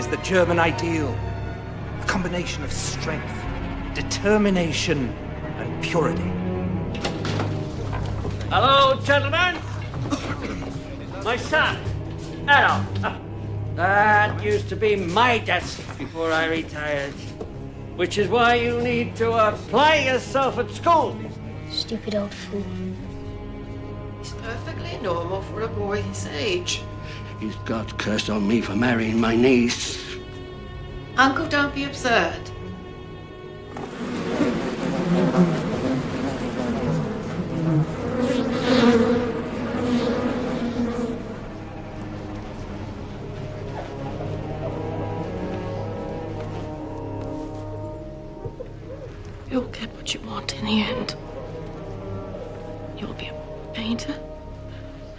is the German ideal. A combination of strength, determination, and purity. Hello, gentlemen. My son, Errol. That used to be my desk before I retired. Which is why you need to apply yourself at school. Stupid old fool. He's perfectly normal for a boy his age. He's got cursed on me for marrying my niece. Uncle, don't be absurd. You'll get what you want in the end. You'll be a painter,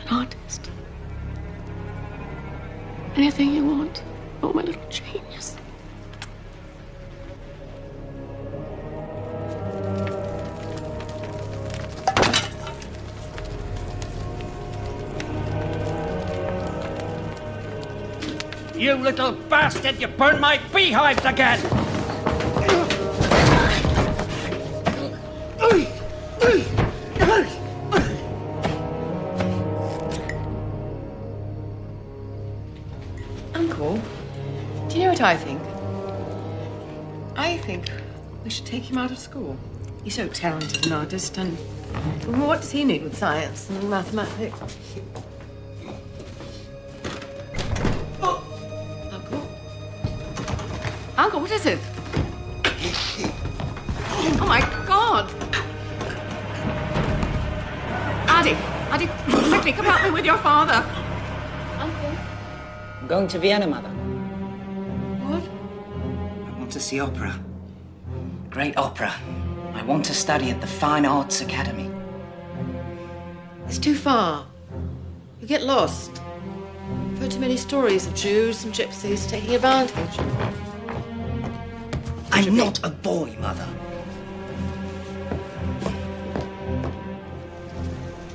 an artist. Anything you want. Oh, my little genius. You little bastard, you burned my beehives again! Uncle, do you know what I think? I think we should take him out of school. He's so talented an artist, and what does he need with science and mathematics? Uncle? Uncle, what is it? Oh, my God! Addy, quickly, come help me with your father. Uncle? I'm going to Vienna, Mother. What? I want to see opera. Great opera. I want to study at the Fine Arts Academy. It's too far. You get lost. I've heard too many stories of Jews and gypsies taking advantage. I'm not a boy, Mother.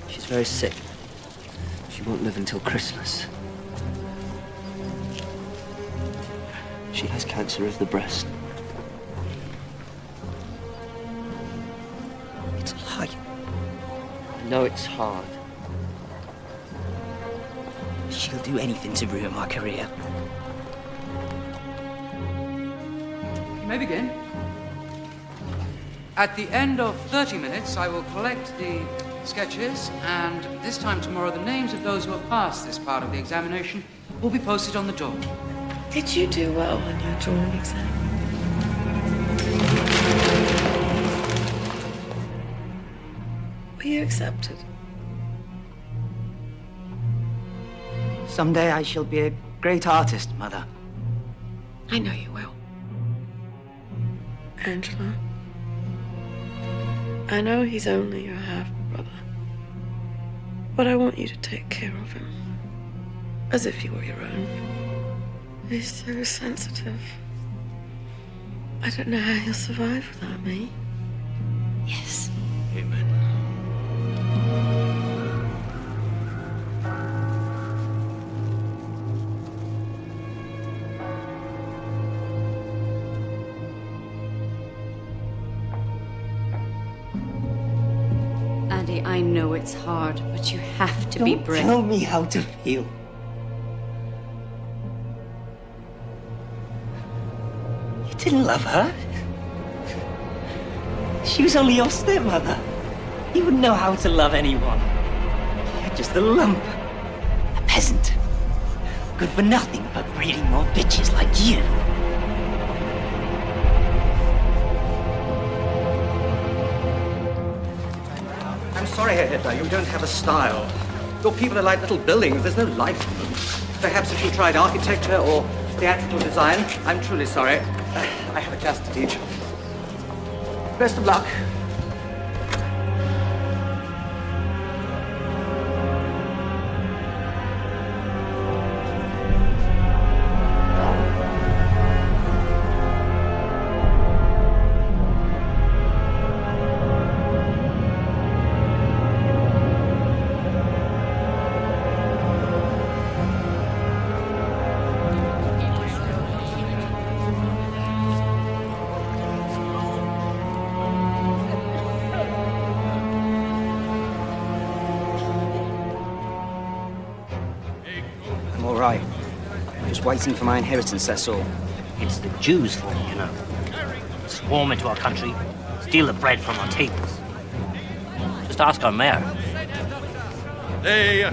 She's very sick. She won't live until Christmas. She has cancer of the breast. It's a lie. I know it's hard. She'll do anything to ruin my career. You may begin. At the end of 30 minutes, I will collect the sketches, and this time tomorrow, the names of those who have passed this part of the examination will be posted on the door. Did you do well on your drawing exam? Were you accepted? Someday I shall be a great artist, Mother. I know you will. Angela, I know he's only your half-brother, but I want you to take care of him as if he were your own. He's so sensitive. I don't know how he'll survive without me. Yes. Amen. Andy, I know it's hard, but you have to be brave. Tell me how to feel. You didn't love her. She was only your stepmother. You wouldn't know how to love anyone. You're just a lump. A peasant. Good for nothing but breeding more bitches like you. I'm sorry, Herr Hitler, you don't have a style. Your people are like little buildings, there's no life in them. Perhaps if you tried architecture or theatrical design, I'm truly sorry. I have a class to teach. Best of luck. just waiting for my inheritance, that's all. It's the Jews for you, you know. Swarm into our country, steal the bread from our tables. Just ask our mayor. They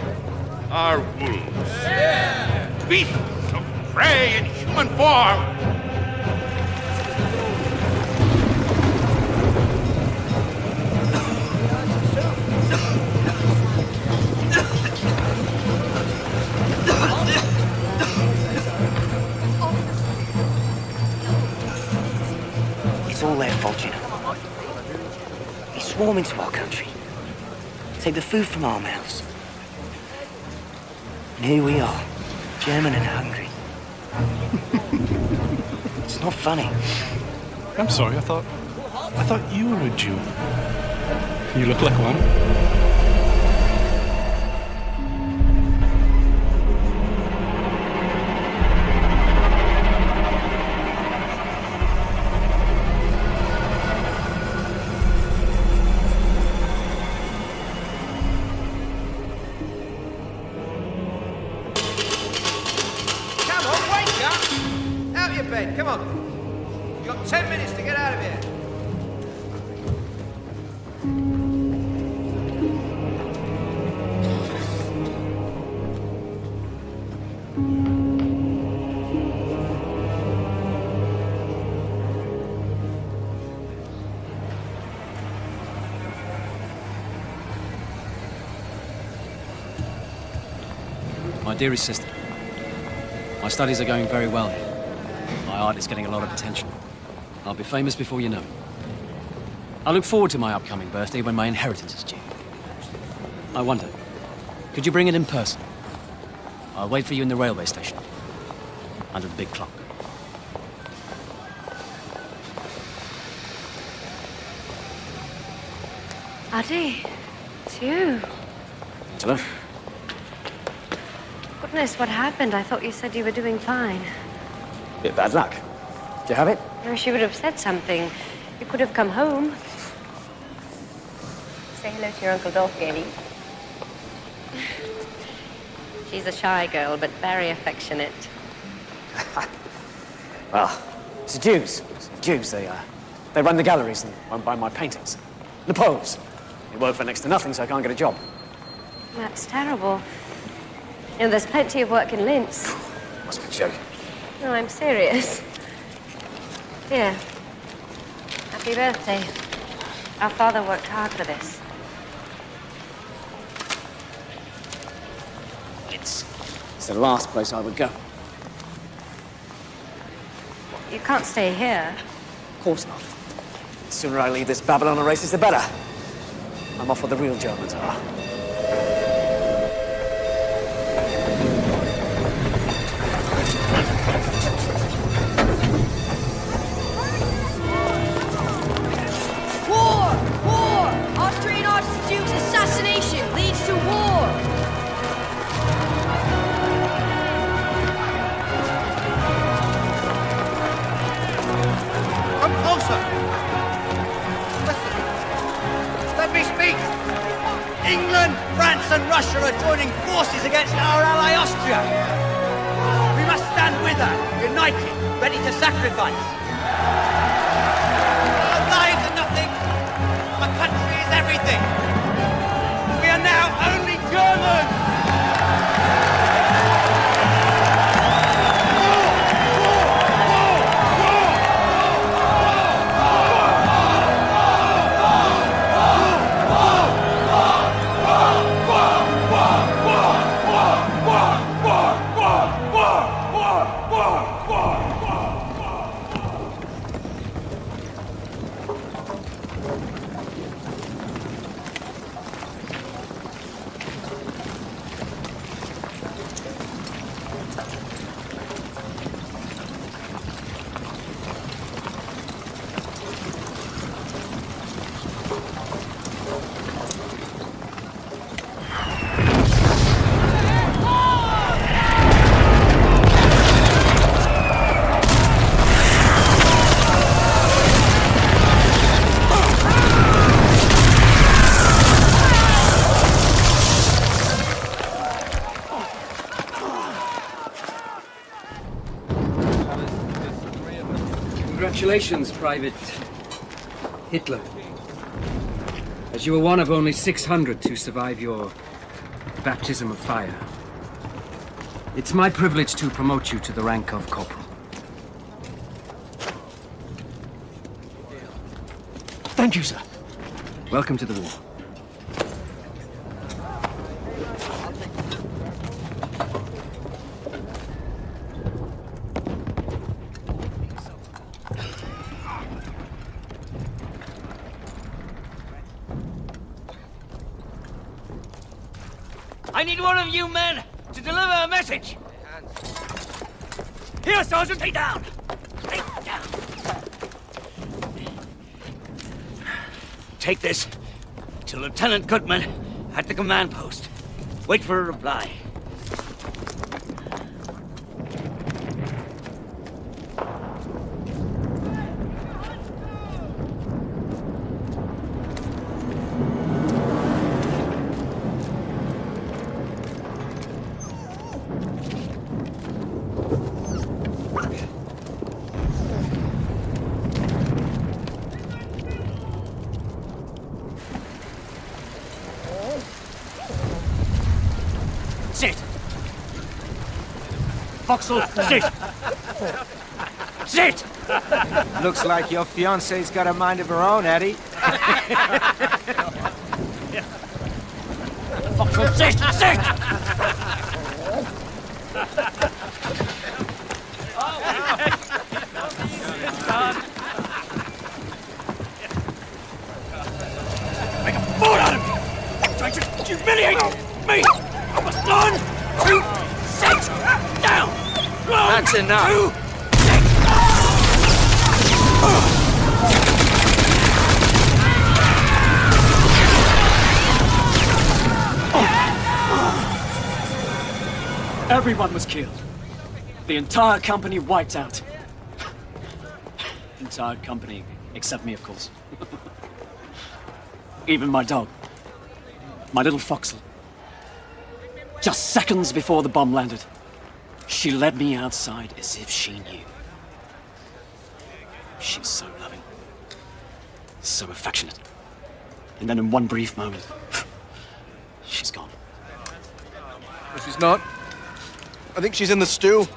are wolves. Beasts of prey in human form. It's all their fault, you know. They swarm into our country, take the food from our mouths. And here we are, German and hungry. It's not funny. I'm sorry, I thought you were a Jew. You look like one. Come on. You've got 10 minutes to get out of here. My dearest sister, my studies are going very well here. My art is getting a lot of attention. I'll be famous before you know it. I look forward to my upcoming birthday when my inheritance is due. I wonder, could you bring it in person? I'll wait for you in the railway station, under the big clock. Addy, it's you. Angela? Goodness, what happened? I thought you said you were doing fine. Bit bad luck. Do you have it? I wish you would have said something. You could have come home. Say hello to your Uncle Dolph, Gailey. She's a shy girl, but very affectionate. Well, it's the Jews. It's the Jews. They run the galleries and won't buy my paintings. The Poles. They work for next to nothing, so I can't get a job. That's terrible. You know, there's plenty of work in Linz. Must be joking. No, I'm serious. Here. Happy birthday. Our father worked hard for this. It's the last place I would go. You can't stay here. Of course not. The sooner I leave this Babylon races, the better. I'm off where the real Germans are. Austrian Archduke's assassination leads to war! Come closer! Listen. Let me speak! England, France and Russia are joining forces against our ally Austria. We must stand with her, united, ready to sacrifice. Our lives are nothing. Our country is everything. We are now only Germans. Congratulations, Private Hitler. As you were one of only 600 to survive your baptism of fire. It's my privilege to promote you to the rank of corporal. Thank you, sir. Welcome to the war. I need one of you men to deliver a message. Here, Sergeant, lay down. Lay down. Take this to Lieutenant Goodman at the command post. Wait for a reply. Sit! Foxhole, sit! Sit! Looks like your fiance's got a mind of her own, Eddie. Foxhole, sit! Sit! Make a fool out of me! Trying to humiliate me! 1, 2, 6, down! 1, That's enough. 2, 6! Everyone was killed. The entire company wiped out. Entire company, except me, of course. Even my dog. My little Foxhole. Just seconds before the bomb landed, she led me outside as if she knew. She was so loving, so affectionate. And then in one brief moment, she's gone. No, she's not. I think she's in the stew.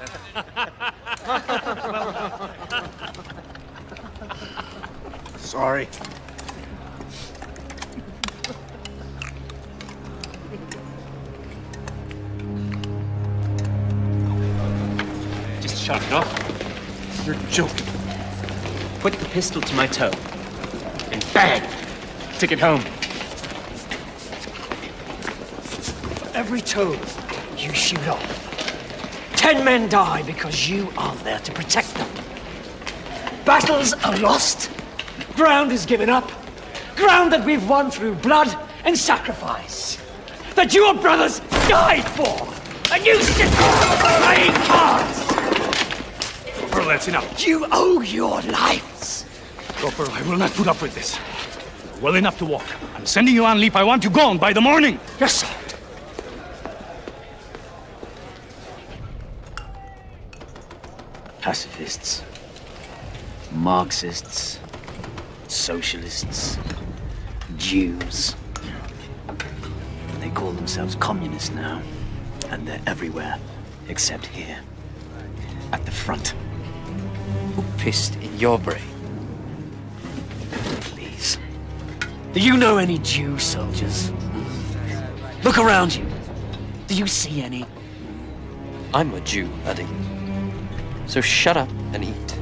Sorry. Shut it off. You're joking. Put the pistol to my toe. And bang! Take it home. Every toe you shoot off, 10 men die because you aren't there to protect them. Battles are lost. Ground is given up. Ground that we've won through blood and sacrifice. That your brothers died for. And you sit playing cards. Corporal, that's enough. You owe your lives. Corporal, I will not put up with this. Well enough to walk. I'm sending you on leave. I want you gone by the morning. Yes, sir. Pacifists, Marxists, socialists, Jews. They call themselves communists now, and they're everywhere except here, at the front. Who pissed in your brain? Please. Do you know any Jew soldiers? Look around you. Do you see any? I'm a Jew, Eddie. So shut up and eat.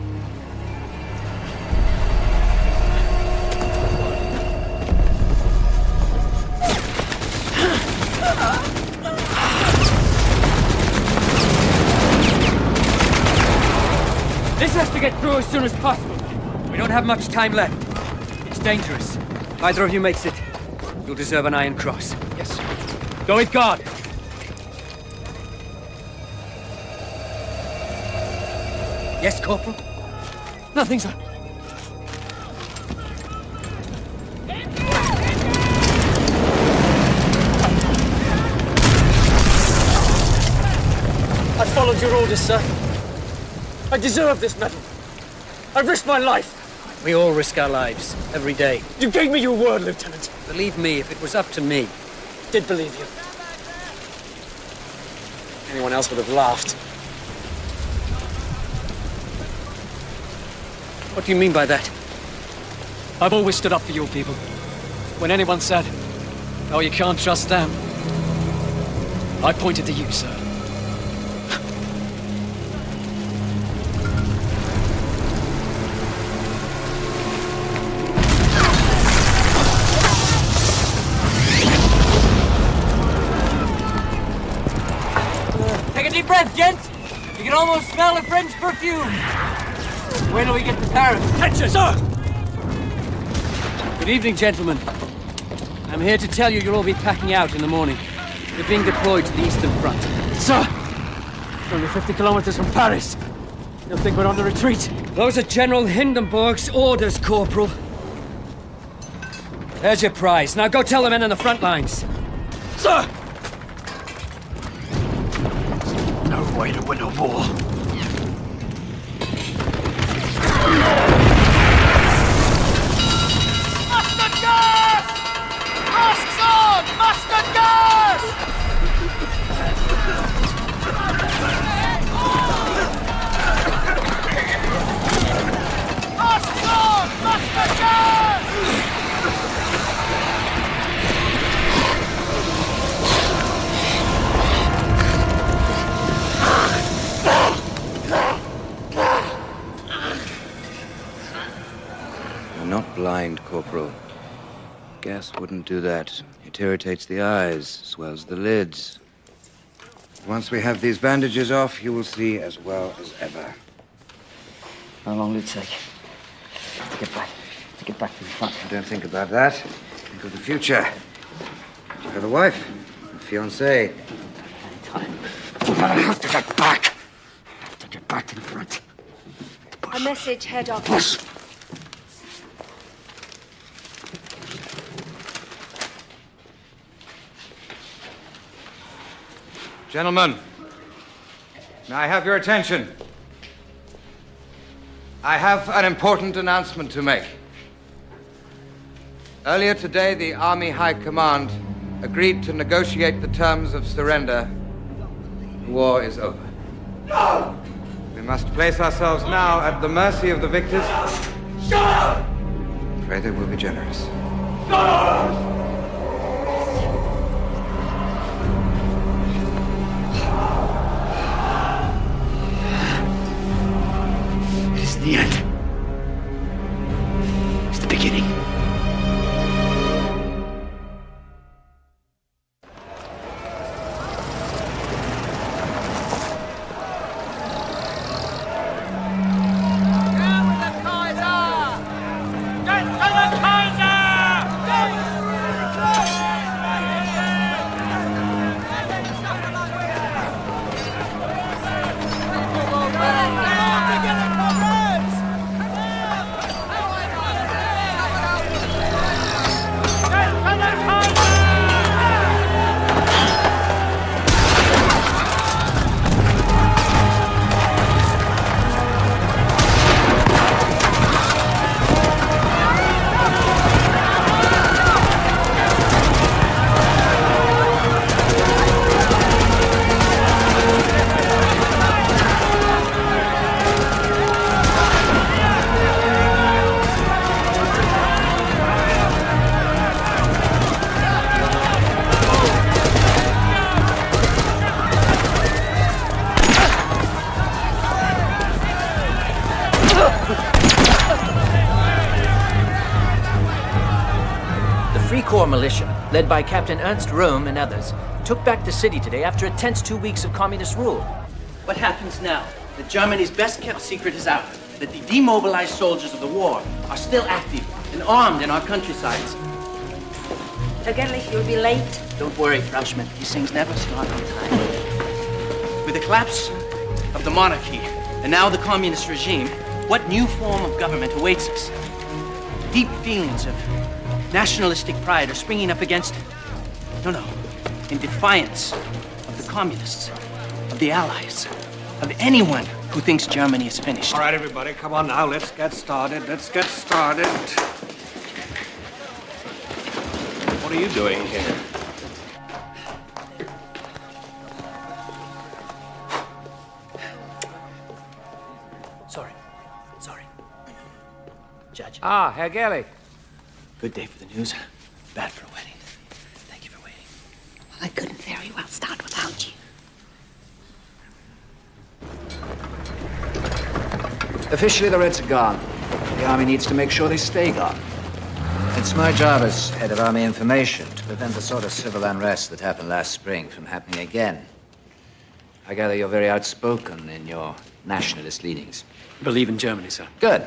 This has to get through as soon as possible. We don't have much time left. It's dangerous. If either of you makes it, you'll deserve an Iron Cross. Yes, sir. Go with God. Yes, Corporal? Nothing, sir. I followed your orders, sir. I deserve this medal. I've risked my life. We all risk our lives every day. You gave me your word, Lieutenant. Believe me, if it was up to me, Did believe you. Anyone else would have laughed. what do you mean by that? I've always stood up for your people. When anyone said, oh, you can't trust them, I pointed to you, sir. Take a deep breath, gents. You can almost smell the French perfume. Wait till we get to Paris. Attention, sir! Good evening, gentlemen. I'm here to tell you you'll all be packing out in the morning. You're being deployed to the Eastern Front. Sir! We're only 50 kilometers from Paris. You'll think we're on the retreat. Those are General Hindenburg's orders, Corporal. There's your prize. Now go tell the men on the front lines. Sir! No way to win a war. Mustard gas! Masks on! Mustard gas! Masks on! Mustard gas! You're not blind, Corporal. Gas wouldn't do that. It irritates the eyes, swells the lids. Once we have these bandages off, you will see as well as ever. How long will it take to get back to the front? Don't think about that. Think of the future. You have a wife, a fiancée. I have to get back. I have to get back to the front. A message, Head Office. Gentlemen, may I have your attention? I have an important announcement to make. Earlier today, the Army High Command agreed to negotiate the terms of surrender. The war is over. No! We must place ourselves now at the mercy of the victors. Shut up! Pray they will be generous. No! It isn't the end. It's the beginning. Corps militia, led by Captain Ernst Röhm and others, took back the city today after a tense 2 weeks of communist rule. What happens now? That Germany's best-kept secret is out. That the demobilized soldiers of the war are still active and armed in our countrysides. Vergeblich, you'll be late. Don't worry, Frau Schmidt. These things never start on time. With the collapse of the monarchy and now the communist regime, what new form of government awaits us? Deep feelings of nationalistic pride are springing up against it. No. In defiance of the communists, of the Allies, of anyone who thinks Germany is finished. All right, everybody, come on now. Let's get started. What are you doing here? Sorry. Judge. Ah, Herr Gerlich. Good day for the news. Bad for a wedding. Thank you for waiting. I couldn't very well start without you. Officially, the Reds are gone. The Army needs to make sure they stay gone. It's my job as head of Army information to prevent the sort of civil unrest that happened last spring from happening again. I gather you're very outspoken in your nationalist leanings. Believe in Germany, sir. Good.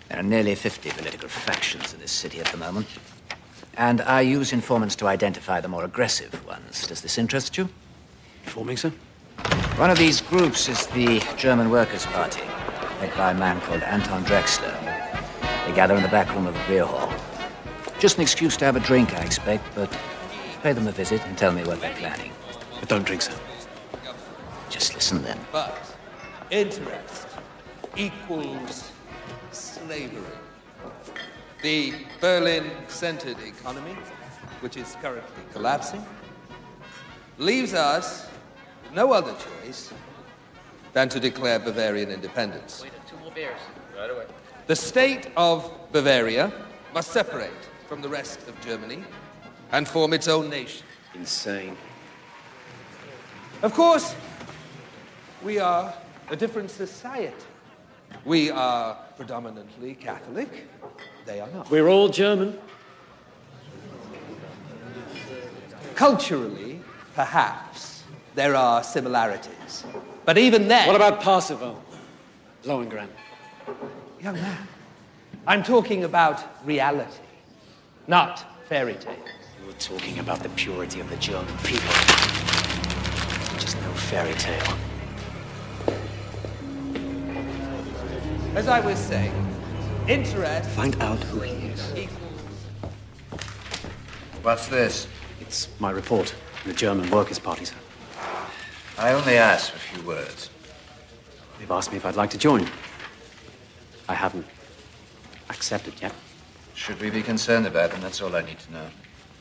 There are nearly 50 political factions in this city at the moment. And I use informants to identify the more aggressive ones. Does this interest you? Informing, sir? One of these groups is the German Workers' Party, led by a man called Anton Drexler. They gather in the back room of a beer hall. Just an excuse to have a drink, I expect, but pay them a visit and tell me what they're planning. But don't drink, sir. Just listen then. But interest equals slavery. The Berlin-centered economy, which is currently collapsing, leaves us with no other choice than to declare Bavarian independence. Wait, 2 more beers. Right away. The state of Bavaria must separate from the rest of Germany and form its own nation. Insane. Of course, we are a different society. We are predominantly Catholic. They are not. We're all German. Culturally, perhaps, there are similarities. But even then... What about Parsifal? Lohengrin? Young man, I'm talking about reality, not fairy tales. You're talking about the purity of the German people. Just no fairy tale. As I was saying, interest... Find out who he is. What's this? It's my report from the German Workers' Party, sir. I only asked for a few words. They've asked me if I'd like to join. I haven't accepted yet. Should we be concerned about them? That's all I need to know.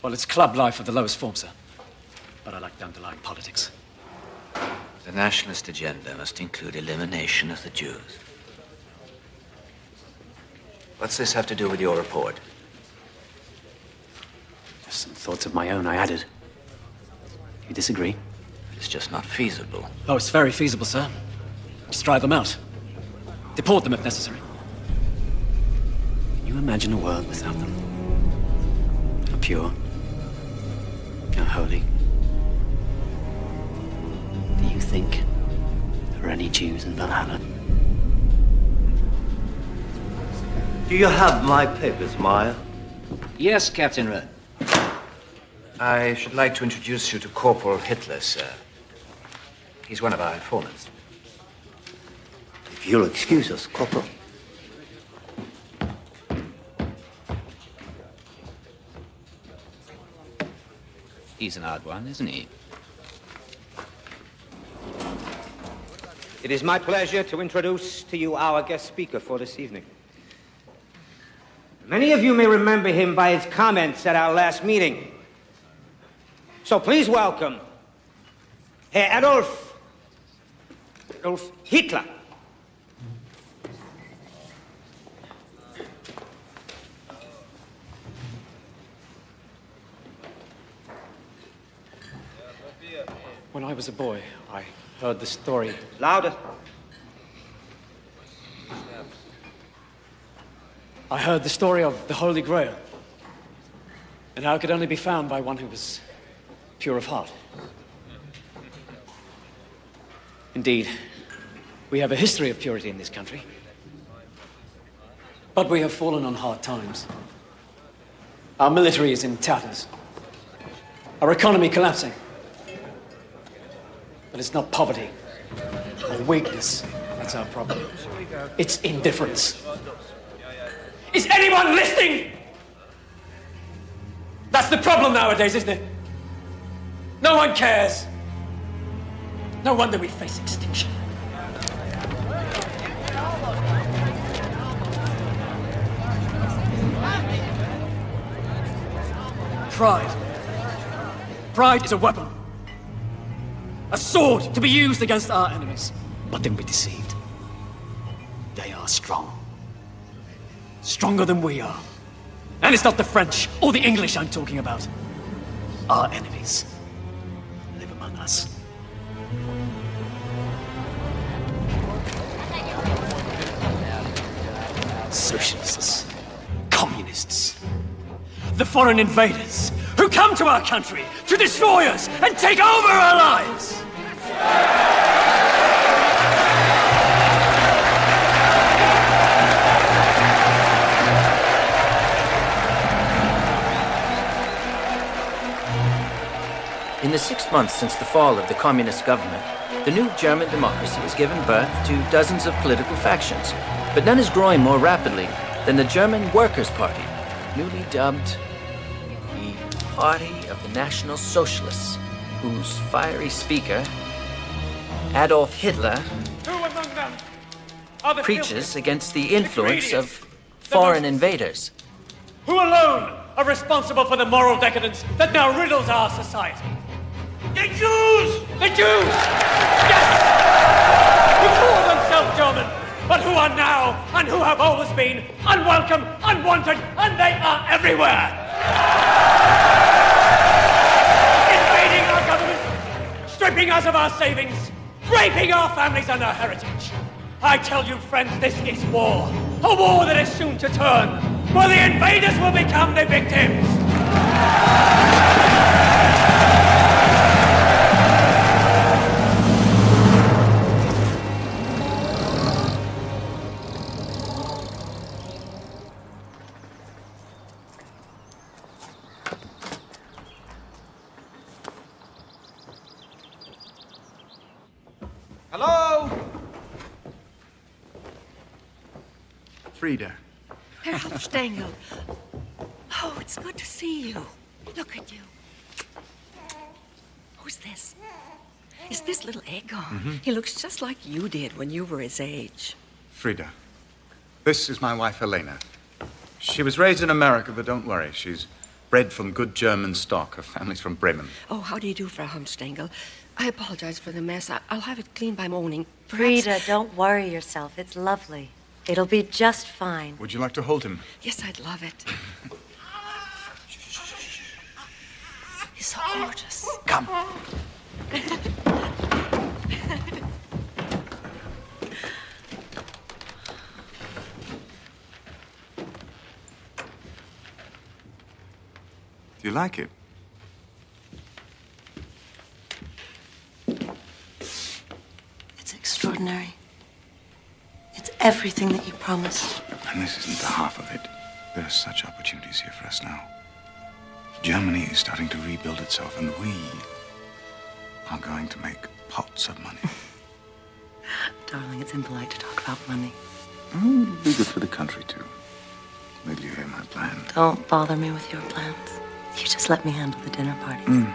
Well, it's club life of the lowest form, sir. But I like the underlying politics. The nationalist agenda must include elimination of the Jews. What's this have to do with your report? Just some thoughts of my own I added. You disagree? It's just not feasible. Oh, it's very feasible, sir. Just drive them out. Deport them if necessary. Can you imagine a world without them? How pure, how holy. Do you think there are any Jews in Valhalla? Do you have my papers, Meyer? Yes, Captain Rudd. I should like to introduce you to Corporal Hitler, sir. He's one of our informants. If you'll excuse us, Corporal. He's an odd one, isn't he? It is my pleasure to introduce to you our guest speaker for this evening. Many of you may remember him by his comments at our last meeting. So please welcome Herr Adolf Hitler. When I was a boy, I heard the story. Louder. I heard the story of the Holy Grail, and how it could only be found by one who was pure of heart. Indeed, we have a history of purity in this country, but we have fallen on hard times. Our military is in tatters, our economy collapsing. But it's not poverty or weakness that's our problem. It's indifference. Is anyone listening? That's the problem nowadays, isn't it? No one cares. No wonder we face extinction. Pride. Pride is a weapon. A sword to be used against our enemies. But don't be deceived. They are strong. Stronger than we are. And it's not the French or the English I'm talking about. Our enemies live among us. Socialists, communists, the foreign invaders who come to our country to destroy us and take over our lives. In the 6 months since the fall of the communist government, the new German democracy has given birth to dozens of political factions, but none is growing more rapidly than the German Workers' Party, newly dubbed the Party of the National Socialists, whose fiery speaker, Adolf Hitler, preaches against the influence of foreign invaders. Who alone are responsible for the moral decadence that now riddles our society? The Jews! The Jews! Yes! Who call themselves German, but who are now, and who have always been, unwelcome, unwanted, and they are everywhere! Invading our government, stripping us of our savings, raping our families and our heritage. I tell you, friends, this is war. A war that is soon to turn, where the invaders will become the victims. Hello? Frida. Herr Hauptstengel. Oh, it's good to see you. Look at you. Who's this? Is this little Egon? He looks just like you did when you were his age. Frida. This is my wife, Helena. She was raised in America, but don't worry. She's bred from good German stock. Her family's from Bremen. Oh, how do you do, Frau Hauptstengel? I apologize for the mess. I'll have it cleaned by morning. Frida, don't worry yourself. It's lovely. It'll be just fine. Would you like to hold him? Yes, I'd love it. He's so gorgeous. Come. Do you like it? It's extraordinary. It's everything that you promised. And this isn't the half of it. There are such opportunities here for us now. Germany is starting to rebuild itself, and we are going to make pots of money. Darling, it's impolite to talk about money. It'd be good for the country, too. Will you hear my plan? Don't bother me with your plans. You just let me handle the dinner parties.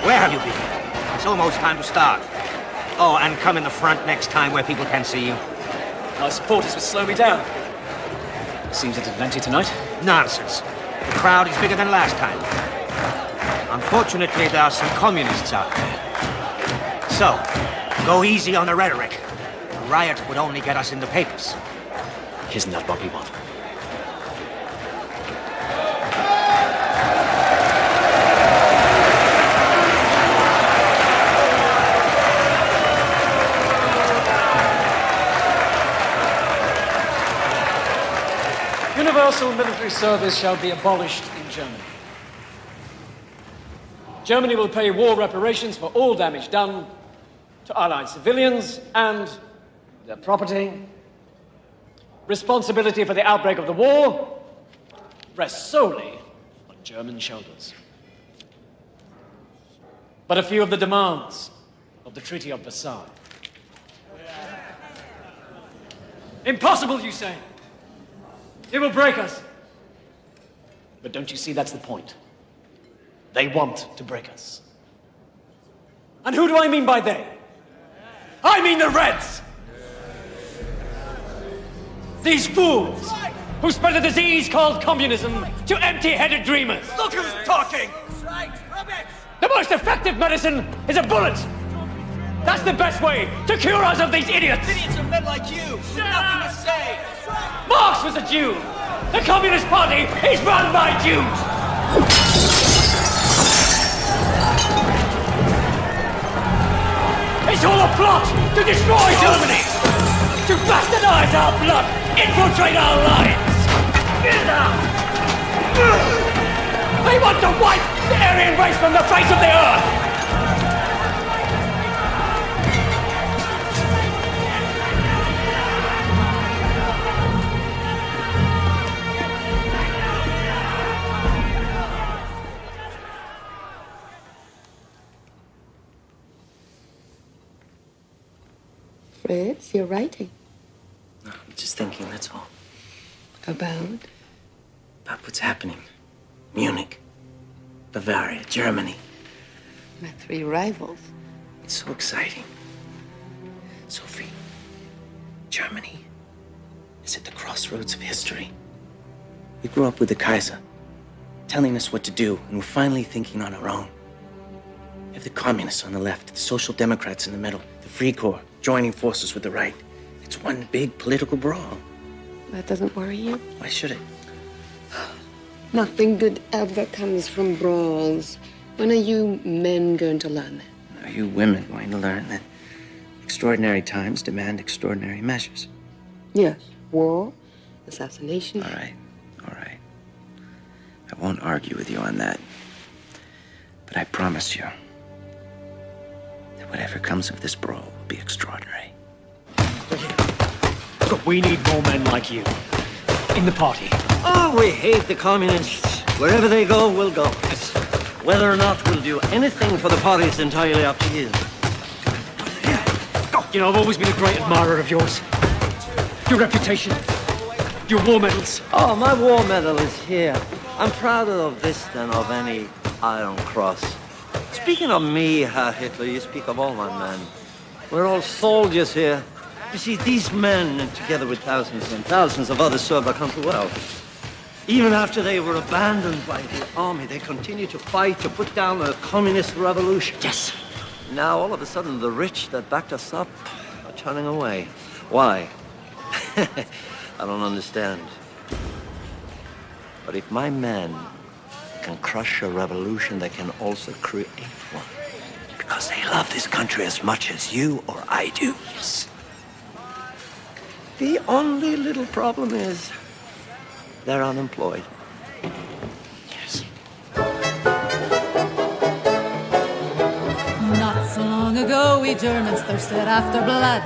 Where have you been? It's almost time to start. Oh, and come in the front next time where people can see you. My supporters would slow me down. Seems it didn't empty tonight. Nonsense. The crowd is bigger than last time. Unfortunately, there are some communists out there. So, go easy on the rhetoric. A riot would only get us in the papers. Isn't that what we want? Universal military service shall be abolished in Germany. Germany will pay war reparations for all damage done to Allied civilians and their property. Responsibility for the outbreak of the war rests solely on German shoulders. But a few of the demands of the Treaty of Versailles. Impossible, you say? It will break us. But don't you see that's the point? They want to break us. And who do I mean by they? I mean the Reds! These fools who spread a disease called communism to empty-headed dreamers. Look who's talking! The most effective medicine is a bullet! That's the best way to cure us of these idiots! Idiots are men like you, with nothing to say! Marx was a Jew! The Communist Party is run by Jews! It's all a plot to destroy Germany! To bastardize our blood! Infiltrate our lives! They want to wipe the Aryan race from the face of the earth! Fritz, you're writing. No, I'm just thinking, that's all. About? About what's happening. Munich, Bavaria, Germany. My 3 rivals. It's so exciting. Sophie, Germany is at the crossroads of history. We grew up with the Kaiser, telling us what to do, and we're finally thinking on our own. You have the communists on the left, the social democrats in the middle, the Free Corps joining forces with the right. It's one big political brawl. That doesn't worry you? Why should it? Nothing good ever comes from brawls. When are you men going to learn that? Are you women going to learn that extraordinary times demand extraordinary measures? Yes. War, assassination. All right. I won't argue with you on that. But I promise you that whatever comes of this brawl will be extraordinary. Look, we need more men like you. In the party. Oh, we hate the communists. Wherever they go, we'll go. Whether or not we'll do anything for the party is entirely up to you. You know, I've always been a great admirer of yours. Your reputation. Your war medals. Oh, my war medal is here. I'm prouder of this than of any Iron Cross. Speaking of me, Herr Hitler, you speak of all my men. We're all soldiers here. You see, these men, together with thousands and thousands of others, served our country well. Even after they were abandoned by the army, they continued to fight to put down a communist revolution. Yes. Now, all of a sudden, the rich that backed us up are turning away. Why? I don't understand. But if my men can crush a revolution, they can also create one. Because they love this country as much as you or I do. Yes. The only little problem is they're unemployed. Yes. Not so long ago, we Germans thirsted after blood.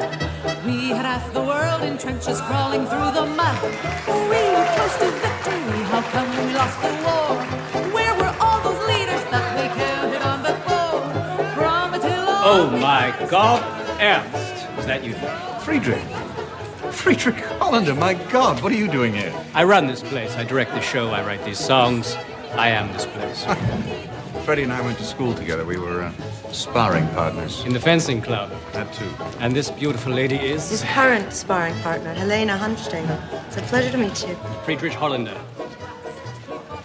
We had half the world in trenches crawling through the mud. We were close to victory. How come we lost the war? Where were all those leaders that we counted on before? From Attila. Oh my God, Ernst, is that you? Friedrich. Friedrich Hollander, my God, what are you doing here? I run this place. I direct the show. I write these songs. I am this place. Freddie and I went to school together. We were sparring partners. In the fencing club. That too. And this beautiful lady is? His current sparring partner, Helena Hansteiner. It's a pleasure to meet you. Friedrich Hollander.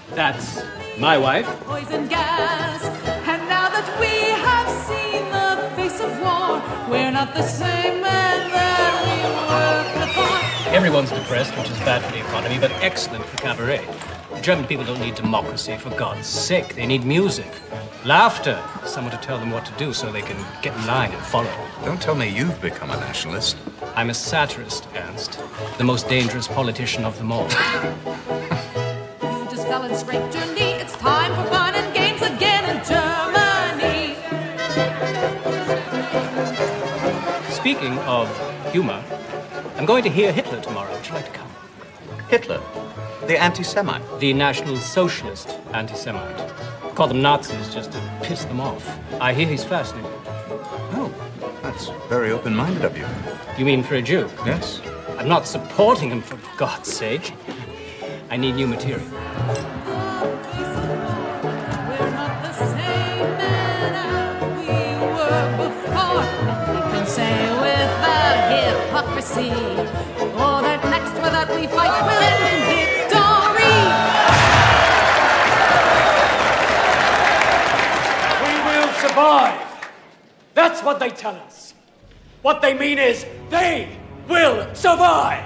That's my wife. Poison gas. And now that we have seen the face of war, we're not the same men that we were before. Everyone's depressed, which is bad for the economy, but excellent for cabaret. German people don't need democracy, for God's sake. They need music, laughter, someone to tell them what to do so they can get in line and follow. Don't tell me you've become a nationalist. I'm a satirist, Ernst. The most dangerous politician of them all. dull and scrape your knee. It's time for fun and games again in Germany. Speaking of humor, I'm going to hear Hitler tomorrow. Would you like to come? Hitler? The anti-Semite? The National Socialist anti-Semite. Call them Nazis just to piss them off. I hear he's fascinating. Oh, that's very open-minded of you. You mean for a Jew? Yes. I'm not supporting him, for God's sake. I need new material. We're not the same men as we were before. You can say without hypocrisy, or that next without we fight will end in victory. We will survive. That's what they tell us. What they mean is they will survive.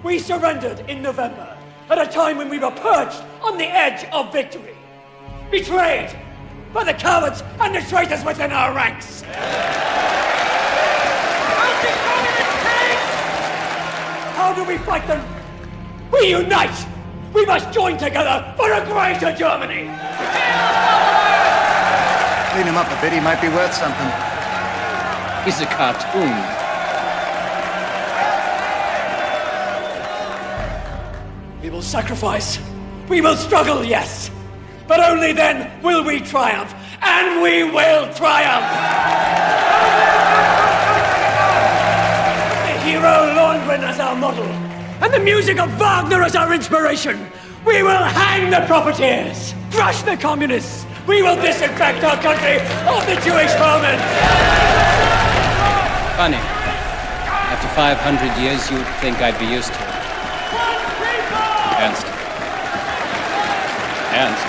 We surrendered in November at a time when we were perched on the edge of victory. Betrayed by the cowards and the traitors within our ranks. How do we fight them? We unite. We must join together for a greater Germany. Clean him up a bit, he might be worth something. He's a cartoon. We will sacrifice. We will struggle, yes. But only then will we triumph. And we will triumph. The hero Lohengrin as our model. And the music of Wagner as our inspiration. We will hang the profiteers. Crush the communists. We will disinfect our country of the Jewish vermin. Funny. After 500 years, you'd think I'd be used to it. Ernst. Ernst.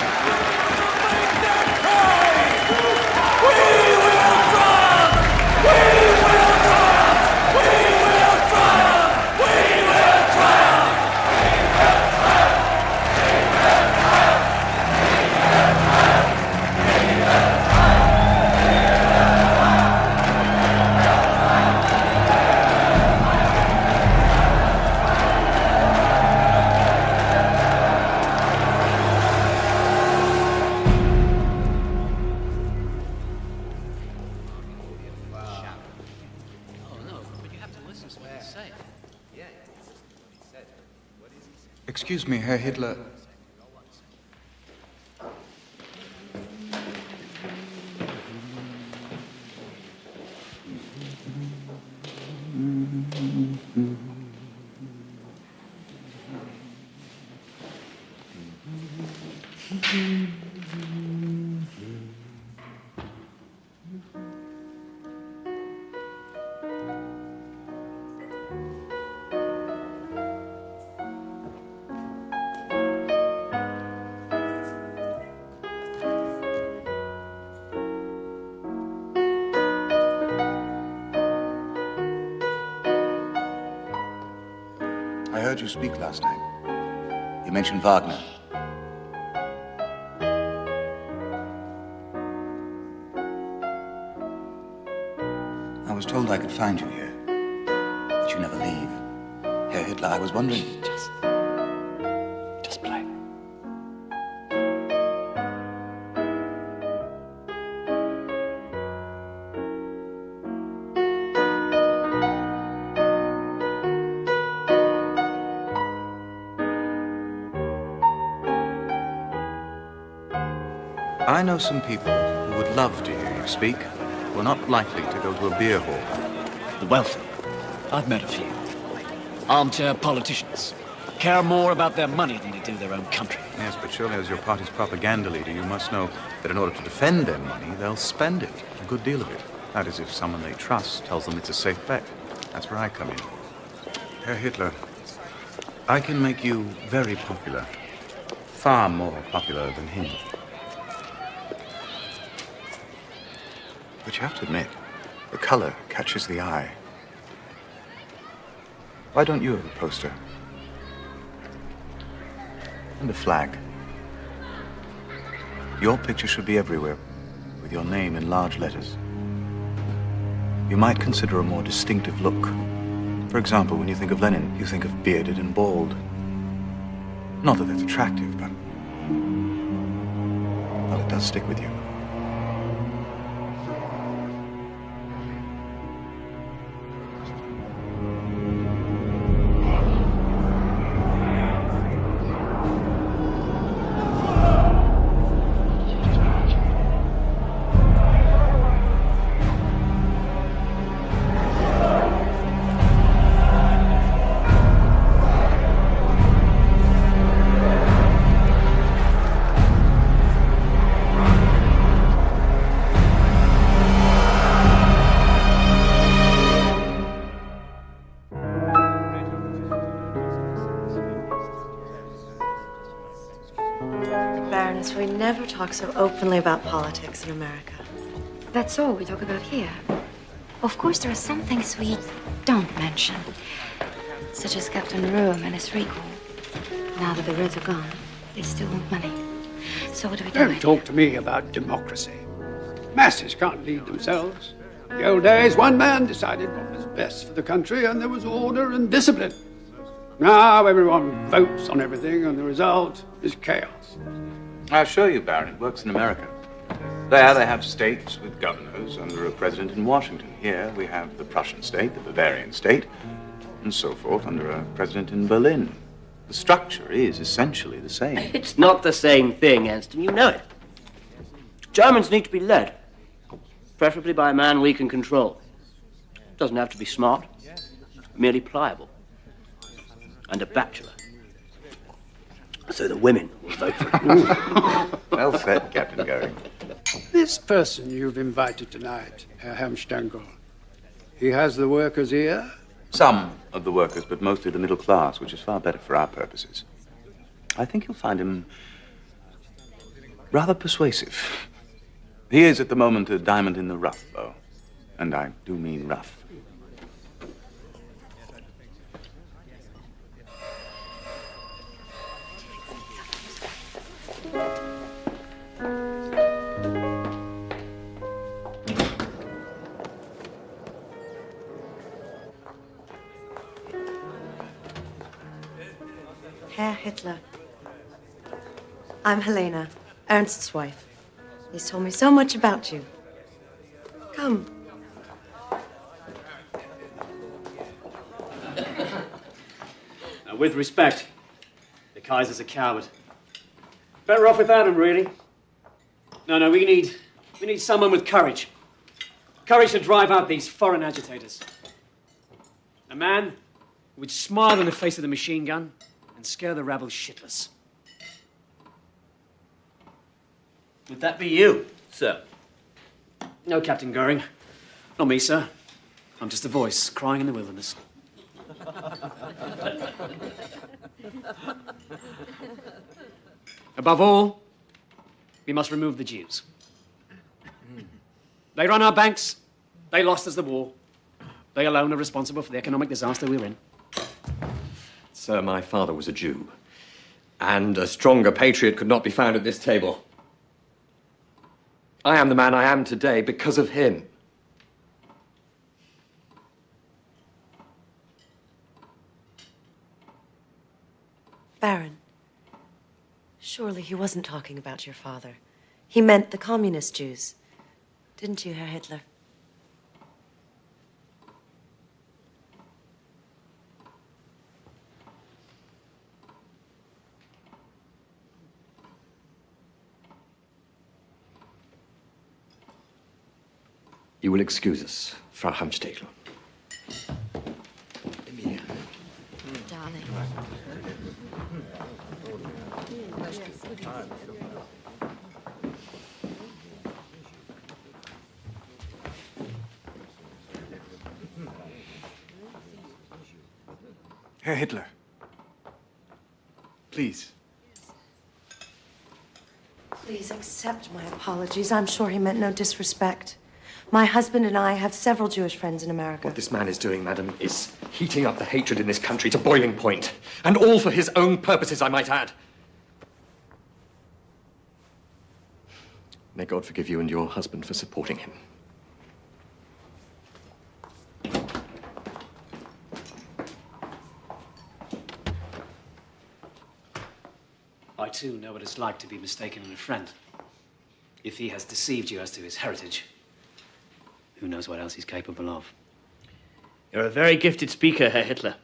Excuse me, Herr Hitler. I heard you speak last night. You mentioned Wagner. I was told I could find you here, that you never leave. Herr Hitler, I was wondering... Just play. I know some people who would love to hear you speak, who are not likely to go to a beer hall. The wealthy. I've met a few. Armchair politicians. Care more about their money than they do their own country. Yes, but surely as your party's propaganda leader, you must know that in order to defend their money, they'll spend it. A good deal of it. That is, if someone they trust tells them it's a safe bet. That's where I come in. Herr Hitler, I can make you very popular. Far more popular than him. But you have to admit, the color catches the eye. Why don't you have a poster? And a flag. Your picture should be everywhere, with your name in large letters. You might consider a more distinctive look. For example, when you think of Lenin, you think of bearded and bald. Not that that's attractive, but does stick with you. Baroness, we never talk so openly about politics in America. That's all we talk about here. Of course, there are some things we don't mention, such as Captain Rome and his recall. Now that the Reds are gone, they still want money. So what do we do? Don't talk to me about democracy. Masses can't lead themselves. In the old days, one man decided what was best for the country, and there was order and discipline. Now everyone votes on everything, and the result is chaos. I assure you, Baron, it works in America. There they have states with governors under a president in Washington. Here we have the Prussian state, the Bavarian state, and so forth under a president in Berlin. The structure is essentially the same. It's not the same thing, Anston. You know it. Germans need to be led, preferably by a man we can control. Doesn't have to be smart, merely pliable, and a bachelor. So the women will vote for him. Well said, Captain Goering. This person you've invited tonight, Herr Helmstengel, he has the workers' ear? Some of the workers, but mostly the middle class, which is far better for our purposes. I think you'll find him rather persuasive. He is, at the moment, a diamond in the rough, though. And I do mean rough. Herr Hitler. I'm Helena, Ernst's wife. He's told me so much about you. Come. Now, with respect, the Kaiser's a coward. Better off without him, really. No, we need someone with courage. Courage to drive out these foreign agitators. A man who would smile in the face of the machine gun and scare the rabble shitless. Would that be you, sir? No, Captain Goering. Not me, sir. I'm just a voice crying in the wilderness. Above all, we must remove the Jews. They run our banks. They lost us the war. They alone are responsible for the economic disaster we're in. Sir, my father was a Jew, and a stronger patriot could not be found at this table. I am the man I am today because of him. Baron, surely he wasn't talking about your father. He meant the communist Jews. Didn't you, Herr Hitler? You will excuse us, Frau Helmstengel. Darling. Herr Hitler. Please. Please accept my apologies. I'm sure he meant no disrespect. My husband and I have several Jewish friends in America. What this man is doing, madam, is heating up the hatred in this country to boiling point. And all for his own purposes, I might add. May God forgive you and your husband for supporting him. I, too, know what it's like to be mistaken in a friend. If he has deceived you as to his heritage, who knows what else he's capable of? You're a very gifted speaker, Herr Hitler.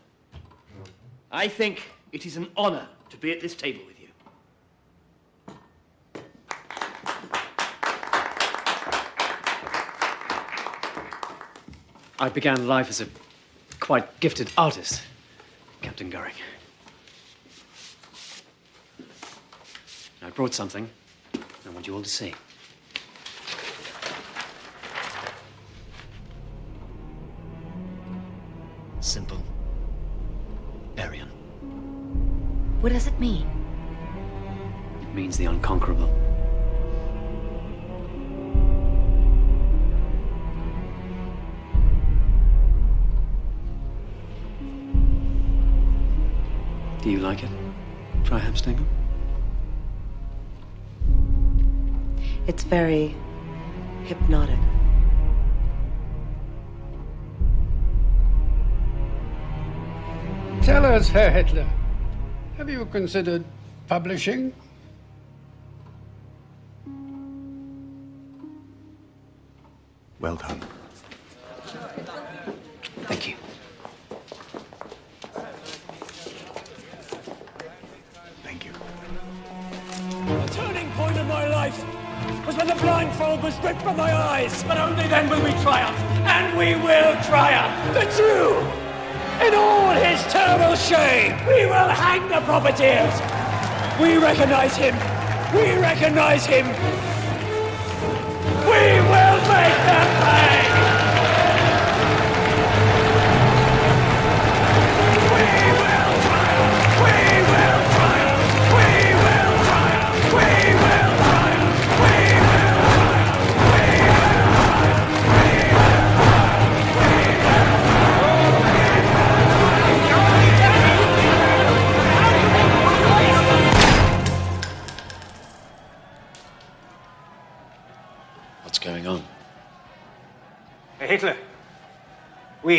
I think it is an honor to be at this table with you. I began life as a quite gifted artist, Captain Goering. I brought something I want you all to see. Simple. Aryan. What does it mean? It means the unconquerable. Do you like it, Freiheimstinger? It's very hypnotic. Tell us, Herr Hitler, have you considered publishing? Well done. Thank you. Thank you. The turning point of my life was when the blindfold was ripped from my eyes. But only then will we triumph, and we will triumph. The Jew, in all his terrible shame, we will hang the profiteers. We recognize him. We recognize him. We will make them pay. We will triumph. We will triumph. We will triumph. We will triumph. We will triumph. We What's going on? Hitler, who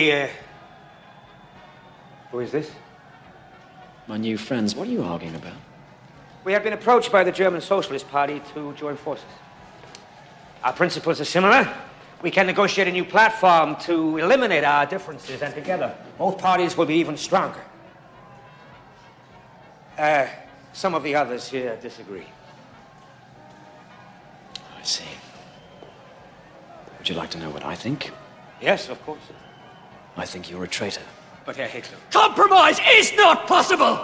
is this? My new friends, what are you arguing about? We have been approached by the German Socialist Party to join forces. Our principles are similar. We can negotiate a new platform to eliminate our differences, and together, both parties will be even stronger. Some of the others here disagree. I see. Would you like to know what I think? Yes, of course. I think you're a traitor. But Herr Hitler... Compromise is not possible!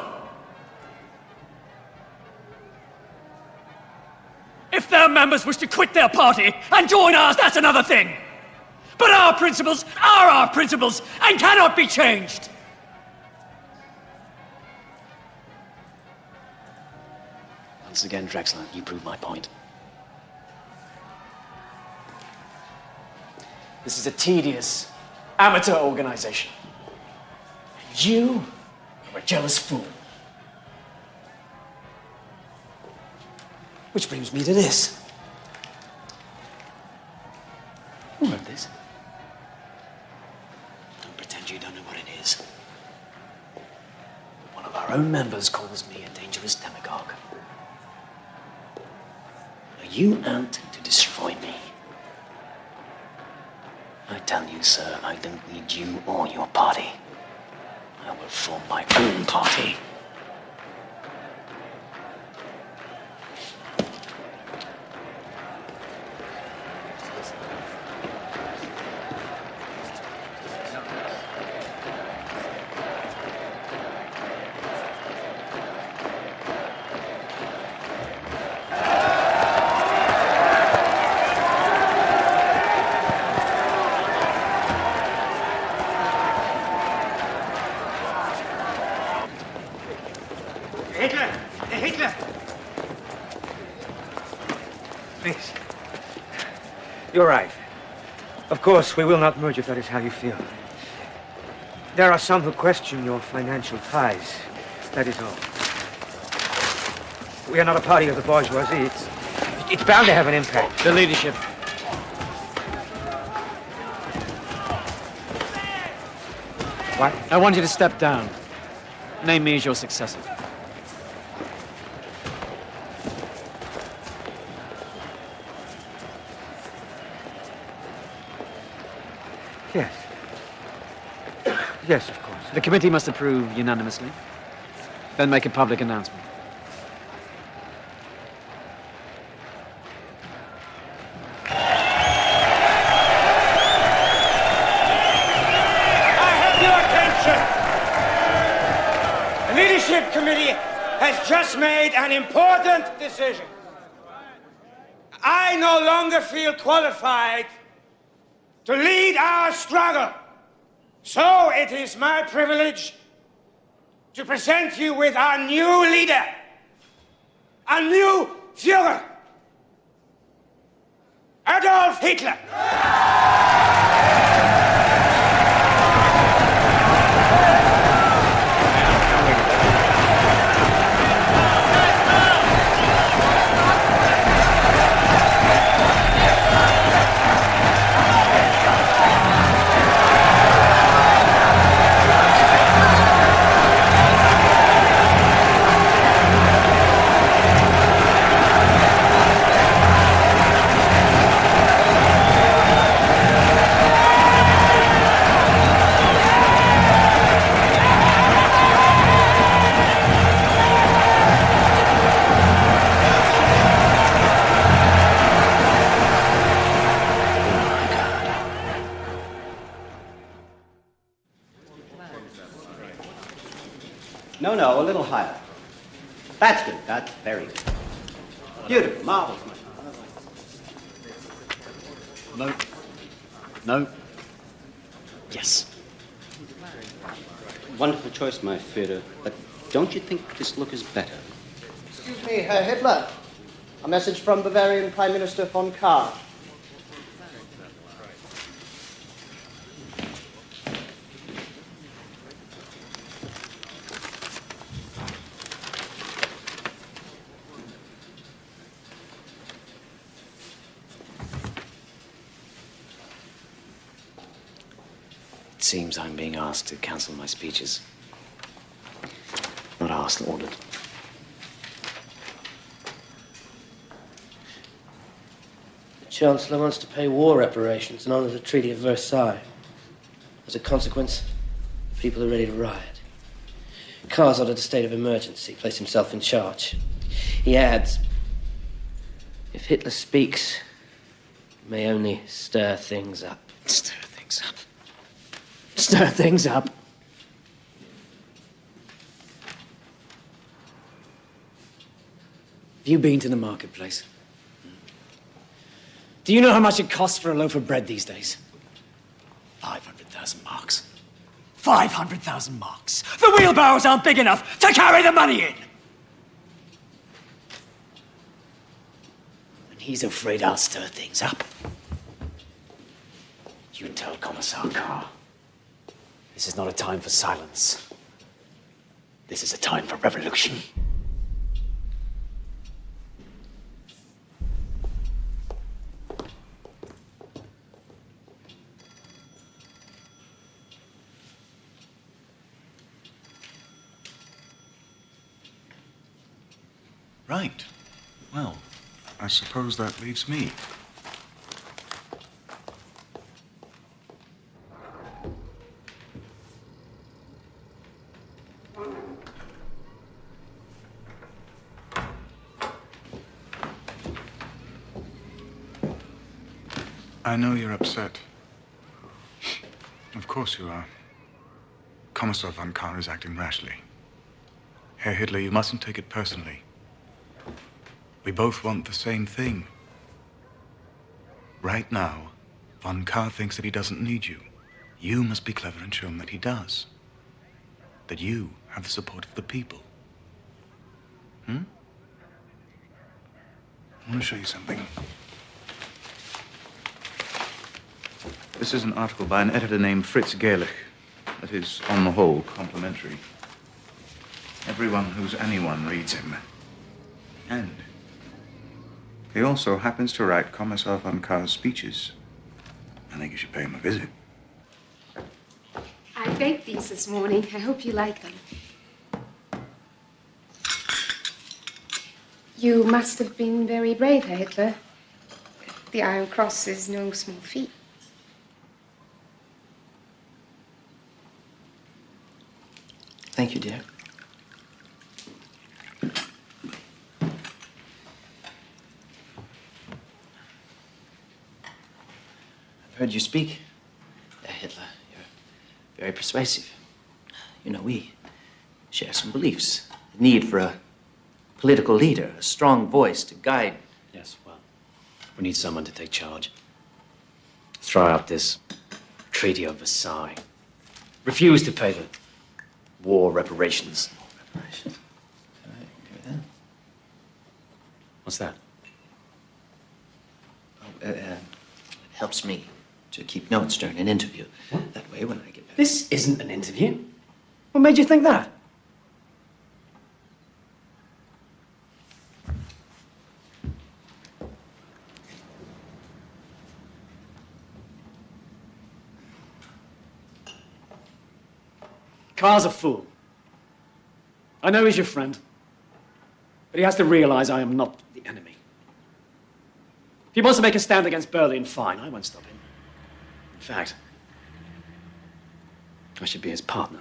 If their members wish to quit their party and join ours, that's another thing. But our principles are our principles and cannot be changed. Once again, Drexler, you prove my point. This is a tedious, amateur organization. And you are a jealous fool. Which brings me to this. Who wrote this? Don't pretend you don't know what it is. One of our own members calls me a dangerous demagogue. Are you out to destroy me? I tell you, sir, I don't need you or your party. I will form my own party. Hitler! Please. You're right. Of course, we will not merge if that is how you feel. There are some who question your financial ties. That is all. We are not a party of the bourgeoisie. It's bound to have an impact. The leadership. What? I want you to step down. Name me as your successor. Yes. Yes, of course. The committee must approve unanimously, then make a public announcement. The leadership committee has just made an important decision. I no longer feel qualified to lead our struggle. So it is my privilege to present you with our new leader, our new Führer, Adolf Hitler. No, a little higher. That's good. That's very good. Beautiful. Marvelous. No. No. Yes. Wonderful choice, my Führer. But don't you think this look is better? Excuse me, Herr Hitler. A message from Bavarian Prime Minister von Kahr. It seems I'm being asked to cancel my speeches. Not asked, ordered. The Chancellor wants to pay war reparations in honor of the Treaty of Versailles. As a consequence, people are ready to riot. Kahr's ordered a state of emergency, placed himself in charge. He adds, if Hitler speaks, it may only stir things up. Stir things up. Stir things up. Have you been to the marketplace? Do you know how much it costs for a loaf of bread these days? 500,000 marks. 500,000 marks. The wheelbarrows aren't big enough to carry the money in. And he's afraid I'll stir things up. You tell Commissar Kahr, this is not a time for silence. This is a time for revolution. Right. Well, I suppose that leaves me. I know you're upset. Of course you are. Commissar von Kahr is acting rashly. Herr Hitler, you mustn't take it personally. We both want the same thing. Right now, von Kahr thinks that he doesn't need you. You must be clever and show him that he does. That you have the support of the people. I want to show you something. This is an article by an editor named Fritz Gerlich that is, on the whole, complimentary. Everyone who's anyone reads him. And he also happens to write Commissar von Kahr's speeches. I think you should pay him a visit. I baked these this morning. I hope you like them. You must have been very brave, Herr Hitler. The Iron Cross is no small feat. Thank you, dear. I've heard you speak, Hitler. You're very persuasive. You know, we share some beliefs. The need for a political leader, a strong voice to guide. Yes, well, we need someone to take charge. Throw out this Treaty of Versailles. Refuse to pay the war reparations. Reparations? All right, okay with that. What's that? Oh, it helps me to keep notes during an interview. That way, when I get back... This isn't an interview. What made you think that? Carr's a fool. I know he's your friend, but he has to realize I am not the enemy. If he wants to make a stand against Berlin, fine, I won't stop him. In fact, I should be his partner.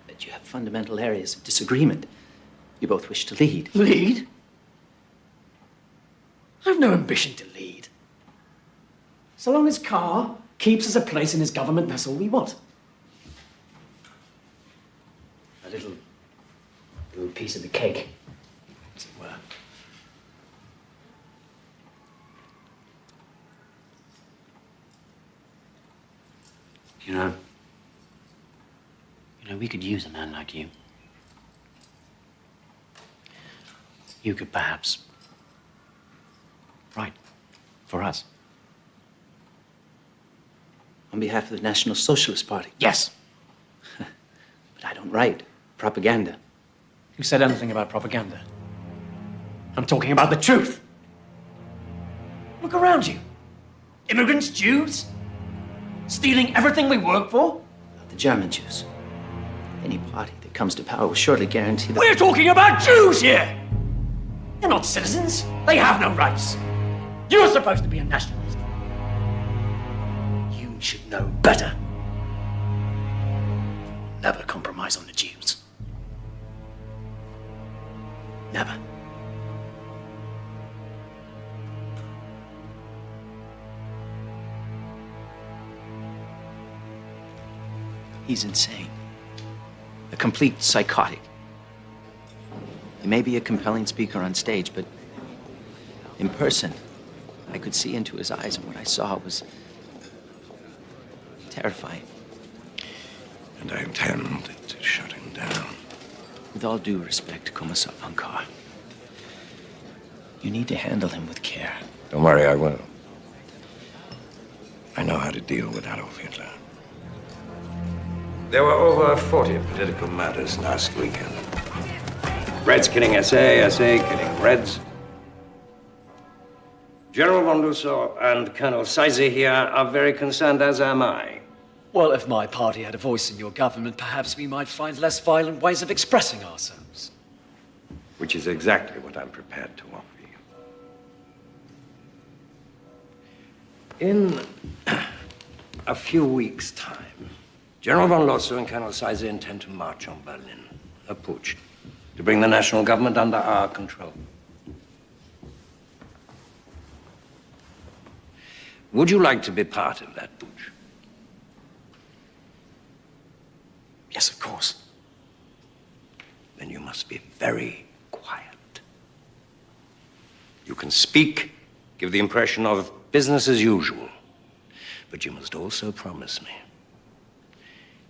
But you have fundamental areas of disagreement. You both wish to lead. Lead? I've no ambition to lead. So long as Carr keeps us a place in his government, that's all we want. A little piece of the cake, as it were. You know, we could use a man like you. You could perhaps write for us. On behalf of the National Socialist Party? Yes. But I don't write propaganda. Who said anything about propaganda? I'm talking about the truth. Look around you. Immigrants, Jews, stealing everything we work for. The German Jews. Any party that comes to power will surely guarantee that... We're talking about Jews here! They're not citizens. They have no rights. You're supposed to be a nationalist. You should know better. Never compromise on the Jews. Never. He's insane. A complete psychotic. He may be a compelling speaker on stage, but in person, I could see into his eyes, and what I saw was terrifying. And I intend to shut him down. With all due respect, Kommissar von Kahr, you need to handle him with care. Don't worry, I will. I know how to deal with Adolf Hitler. There were over 40 political matters last weekend. Reds killing SA, SA killing Reds. General von Lusso and Colonel Seize here are very concerned, as am I. Well, if my party had a voice in your government, perhaps we might find less violent ways of expressing ourselves. Which is exactly what I'm prepared to offer you. In a few weeks' time, General von Lossow and Colonel Seize intend to march on Berlin, a putsch, to bring the national government under our control. Would you like to be part of that putsch? Yes, of course. Then you must be very quiet. You can speak, give the impression of business as usual, but you must also promise me,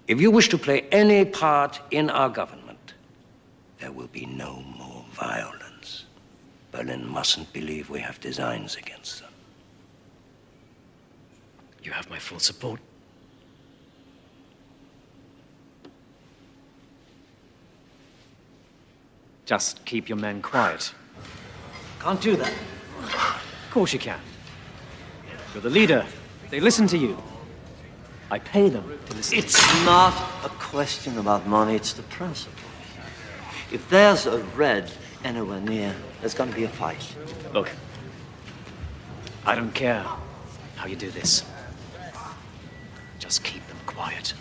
if you wish to play any part in our government, there will be no more violence. Berlin mustn't believe we have designs against them. You have my full support. Just keep your men quiet. Can't do that. Of course you can. You're the leader. They listen to you. I pay them to listen. It's not a question about money, it's the principle. If there's a red anywhere near, there's gonna be a fight. Look, I don't care how you do this. Just keep them quiet.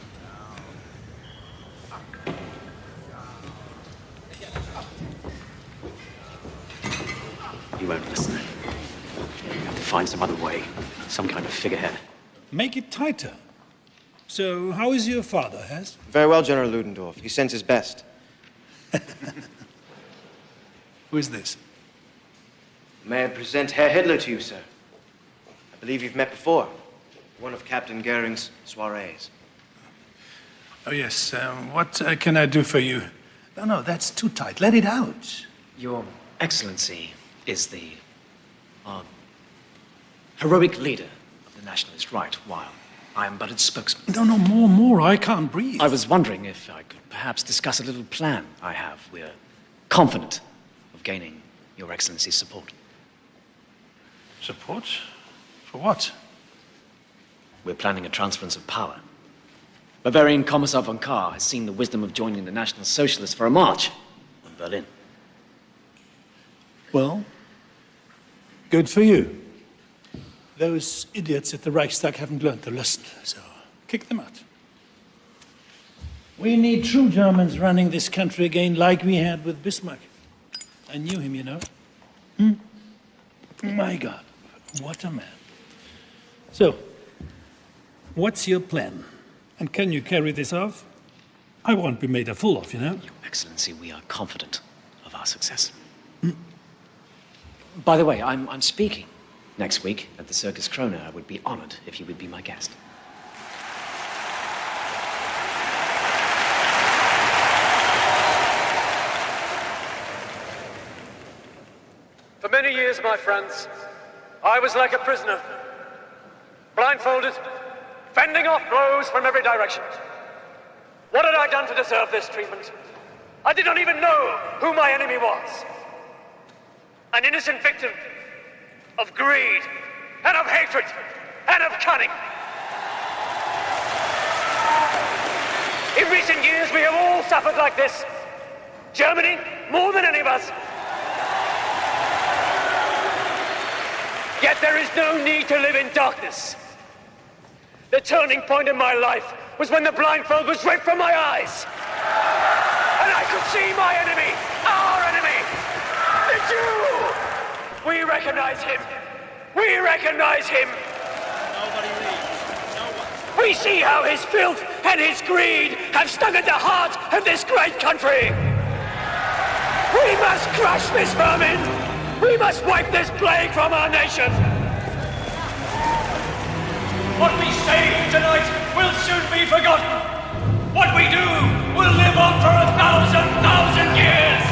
find some other way. Some kind of figurehead. Make it tighter. So, how is your father, Hess? Very well, General Ludendorff. He sends his best. Who is this? May I present Herr Hitler to you, sir? I believe you've met before. One of Captain Goering's soirees. Oh, yes. What can I do for you? No, that's too tight. Let it out. Your Excellency is the heroic leader of the nationalist right, while I am but its spokesman. No, more. I can't breathe. I was wondering if I could perhaps discuss a little plan I have. We're confident of gaining Your Excellency's support. Support? For what? We're planning a transference of power. Bavarian Commissar von Kahr has seen the wisdom of joining the National Socialists for a march on Berlin. Well, good for you. Those idiots at the Reichstag haven't learned the lesson, so kick them out. We need true Germans running this country again like we had with Bismarck. I knew him, you know. My God, what a man. So, what's your plan? And can you carry this off? I won't be made a fool of, you know. Your Excellency, we are confident of our success. By the way, I'm speaking next week at the Circus Krone. I would be honored if you would be my guest. For many years, my friends, I was like a prisoner, blindfolded, fending off blows from every direction. What had I done to deserve this treatment? I did not even know who my enemy was. An innocent victim of greed, and of hatred, and of cunning. In recent years, we have all suffered like this. Germany, more than any of us. Yet there is no need to live in darkness. The turning point in my life was when the blindfold was ripped from my eyes. And I could see my enemy, our enemy, the Jew! We recognize him. We recognize him. Nobody leaves. No one. We see how his filth and his greed have stung at the heart of this great country. We must crush this vermin. We must wipe this plague from our nation. What we say tonight will soon be forgotten. What we do will live on for 1,000 years.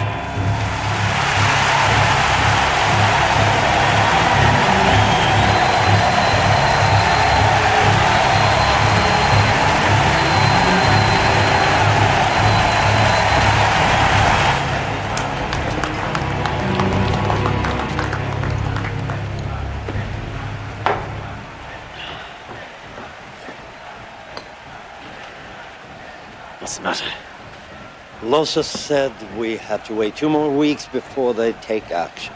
What's the matter? Losa said we have to wait 2 more weeks before they take action.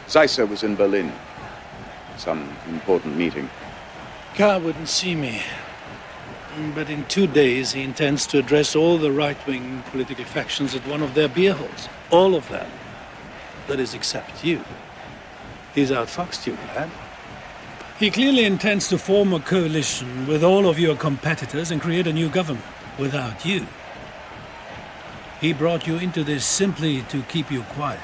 Zeisser was in Berlin. Some important meeting. Kahr wouldn't see me. But in 2 days, he intends to address all the right-wing political factions at one of their beer halls. All of them. That is, except you. He's outfoxed you, lad. He clearly intends to form a coalition with all of your competitors and create a new government without you. He brought you into this simply to keep you quiet.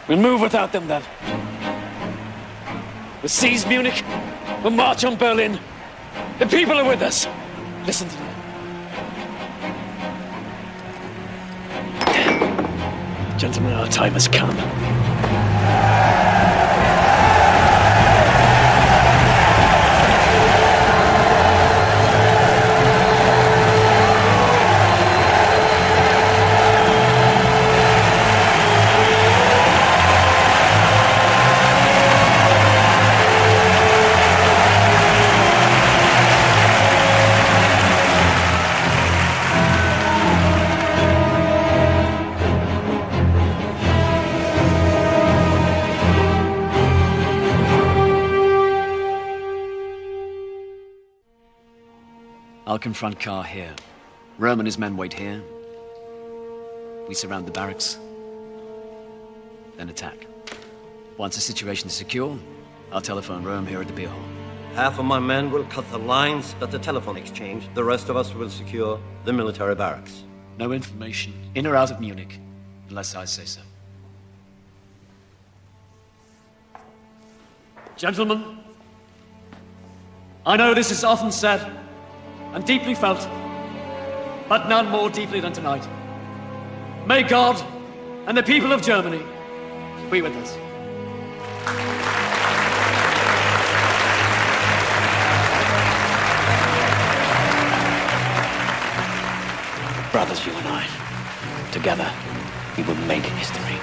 We'll move without them then. We'll seize Munich. We'll march on Berlin. The people are with us. Listen to me. Gentlemen, our time has come. I'll confront Kahr here. Röhm and his men wait here. We surround the barracks. then attack. Once the situation is secure, I'll telephone Rome here at the beer hall. Half of my men will cut the lines at the telephone exchange. The rest of us will secure the military barracks. No information, in or out of Munich, unless I say so. Gentlemen, I know this is often said and deeply felt, but none more deeply than tonight. May God and the people of Germany be with us. Brothers, you and I, together, we will make history.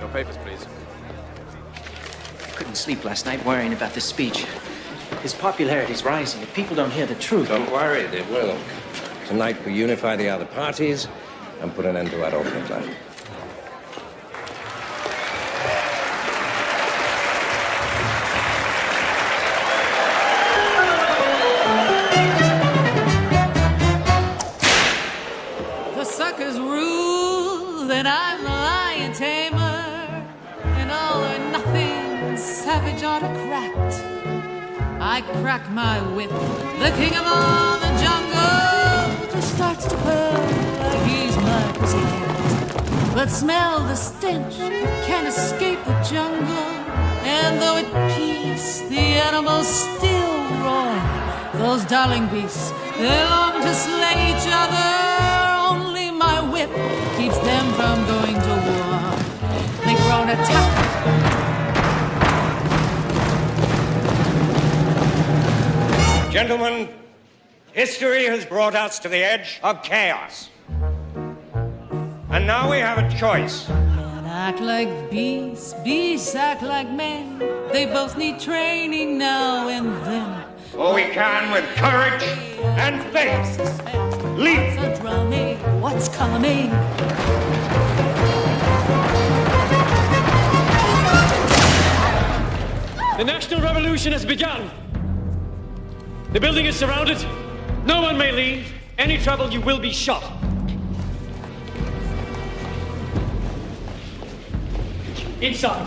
Your papers, please. Couldn't sleep last night worrying about this speech. His popularity's rising. If people don't hear the truth... Don't worry, they will. Tonight we unify the other parties and put an end to Adolf Hitler. The suckers rule, then I'm the lion tamer. An all or nothing savage autocrat. I crack my whip, the king of all the jungle just starts to purr like he's my pussycat. But smell the stench, can't escape the jungle. And though at peace, the animals still roar. Those darling beasts, they long to slay each other. Only my whip keeps them from going to war. They grow an attack. Gentlemen, history has brought us to the edge of chaos. And now we have a choice. Men act like beasts, beasts act like men. They both need training now and then. Or we can with courage and faith. Leap! What's a drumming? What's coming? The National Revolution has begun. The building is surrounded. No one may leave. Any trouble, you will be shot. Inside.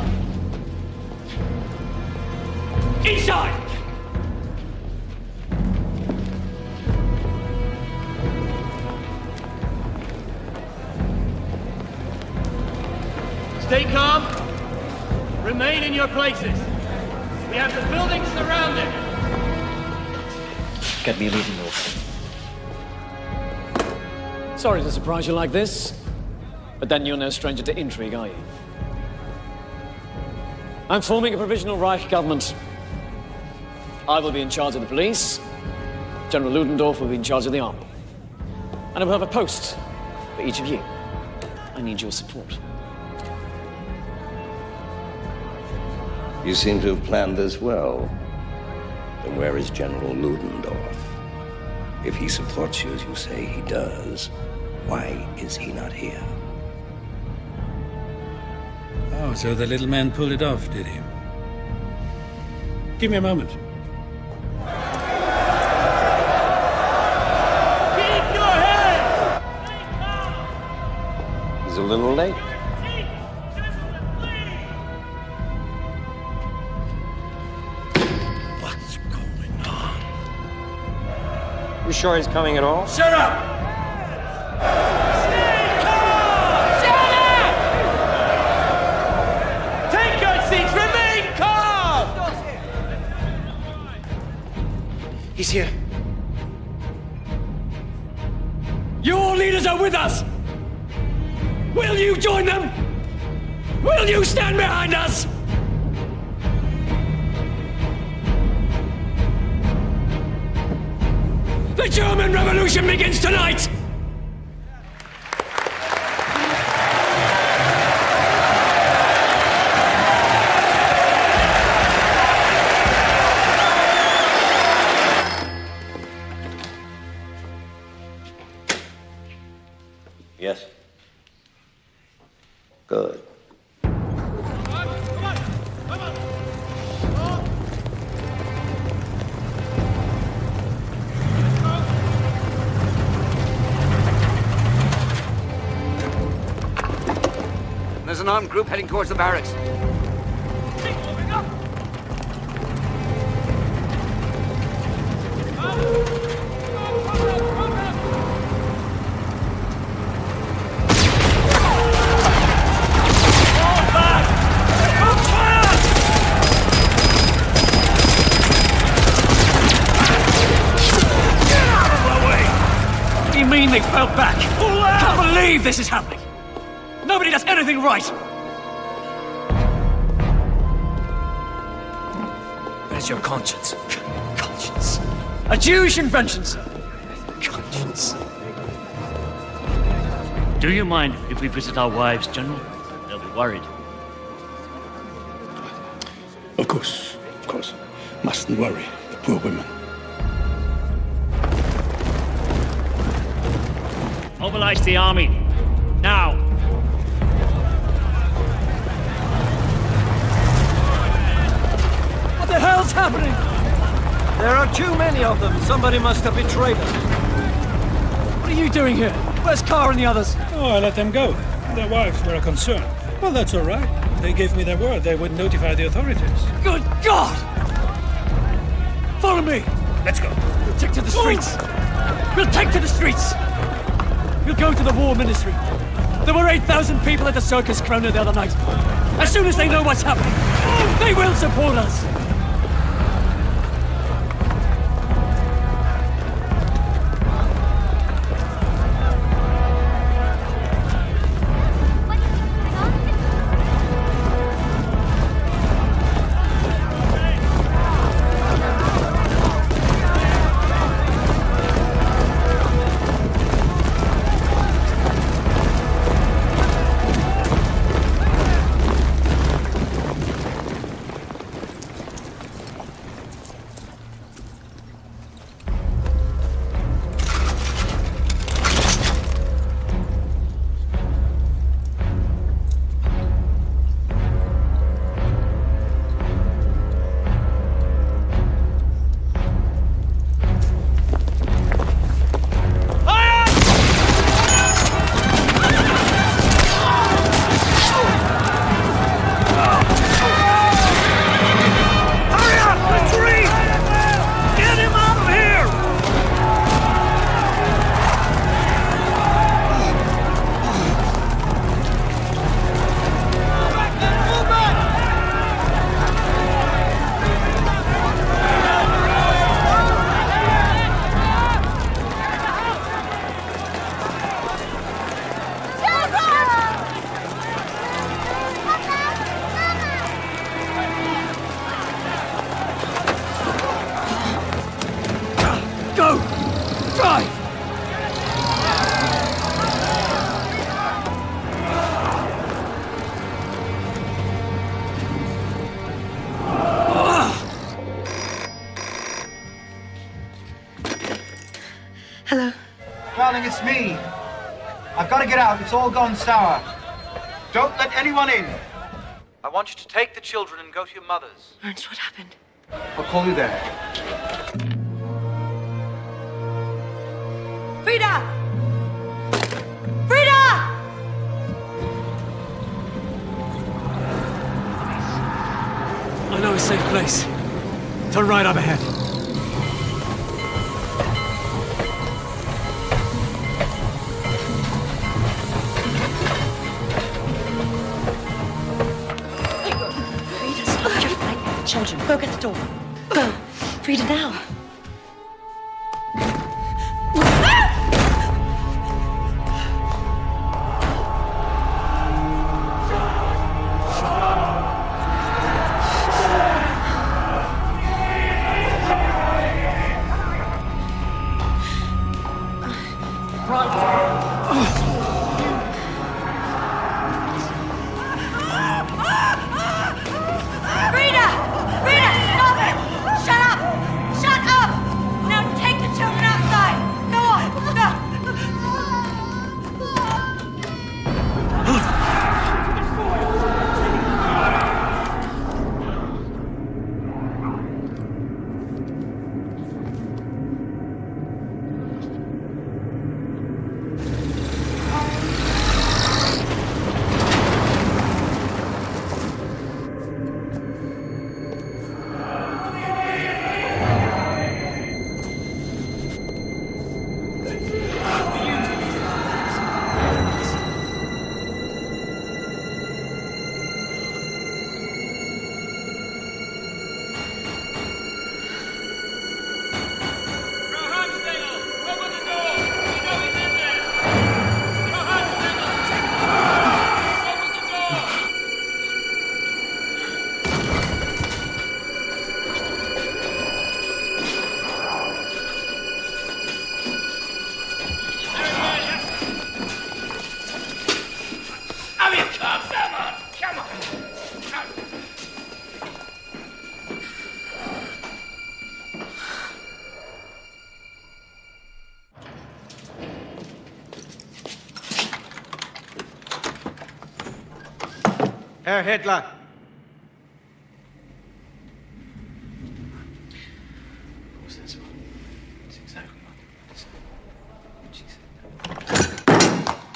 Inside! Stay calm. Remain in your places. We have the building surrounded. Get me a leading off. Sorry to surprise you like this, but then you're no stranger to intrigue, are you? I'm forming a provisional Reich government. I will be in charge of the police. General Ludendorff will be in charge of the army. And I will have a post for each of you. I need your support. You seem to have planned this well. Then where is General Ludendorff? If he supports you as you say he does, why is he not here? Oh, so the little man pulled it off, did he? Give me a moment. Keep your head! He's a little late. What's going on? You sure he's coming at all? Shut up! He's here. Your leaders are with us! Will you join them? Will you stand behind us? The German Revolution begins tonight! Yes. Good. There's an armed group heading towards the barracks. What do you mean they fell back? I can't believe this is happening. Nobody does anything right. Where's your conscience? Conscience. A Jewish invention, sir. Conscience. Do you mind if we visit our wives, General? They'll be worried. Of course. Mustn't worry, the poor women. Mobilize the army. Now. What the hell's happening? There are too many of them. Somebody must have betrayed us. What are you doing here? Where's Carr and the others? Oh, I let them go. Their wives were a concern. Well, that's all right. They gave me their word they would notify the authorities. Good God! Follow me! Let's go. We'll take to the streets! We'll take to the streets! We'll go to the war ministry. There were 8,000 people at the Circus Krona the other night. As soon as they know what's happening, they will support us! Hello. Darling, it's me. I've got to get out. It's all gone sour. Don't let anyone in. I want you to take the children and go to your mother's. Ernst, what happened? I'll call you there. Frida! Frida! I know a safe place. Turn right up ahead. Frida, you're frightening the children. Go get the door. Go. Frida, now. Herr Hitler.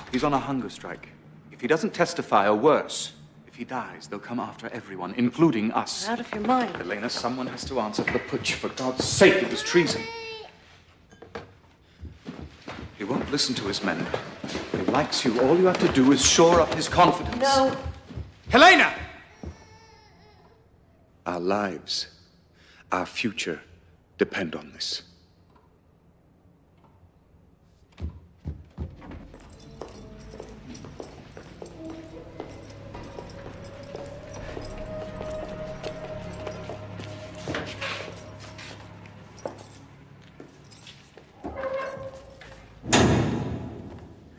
He's on a hunger strike. If he doesn't testify, or worse, if he dies, they'll come after everyone, including us. You're out of your mind. Helena, someone has to answer for the putsch. For God's sake, it was treason. He won't listen to his men. He likes you. All you have to do is shore up his confidence. No. Helena! Our lives, our future, depend on this.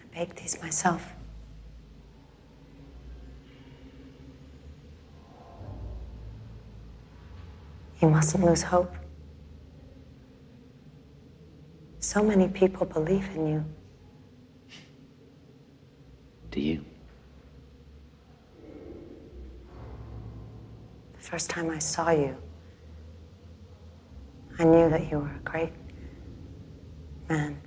I baked these myself. You mustn't lose hope. So many people believe in you. Do you? The first time I saw you, I knew that you were a great man.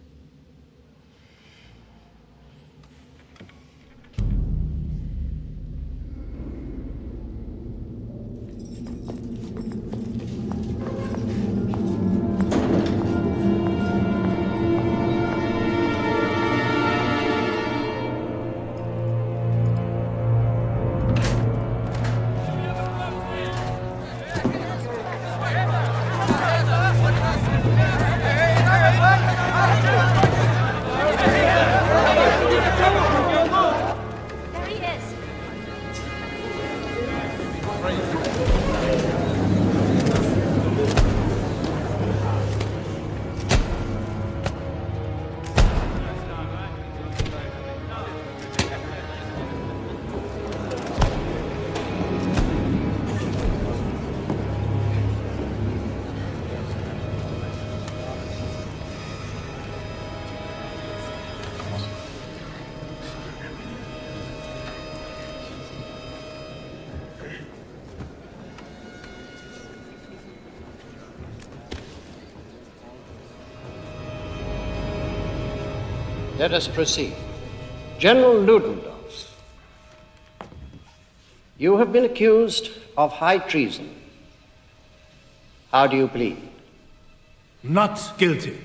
Let us proceed. General Ludendorff, you have been accused of high treason. How do you plead? Not guilty.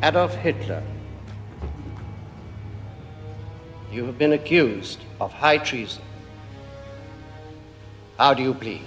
Adolf Hitler, you have been accused of high treason. How do you plead?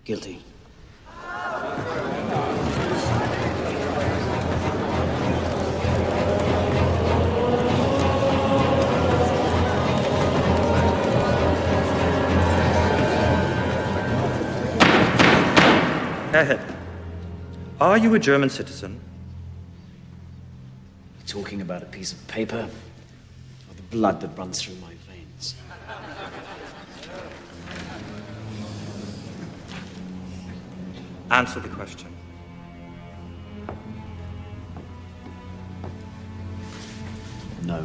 Guilty. Herr Hitler, are you a German citizen? You talking about a piece of paper or the blood that runs through my veins? Answer the question. No.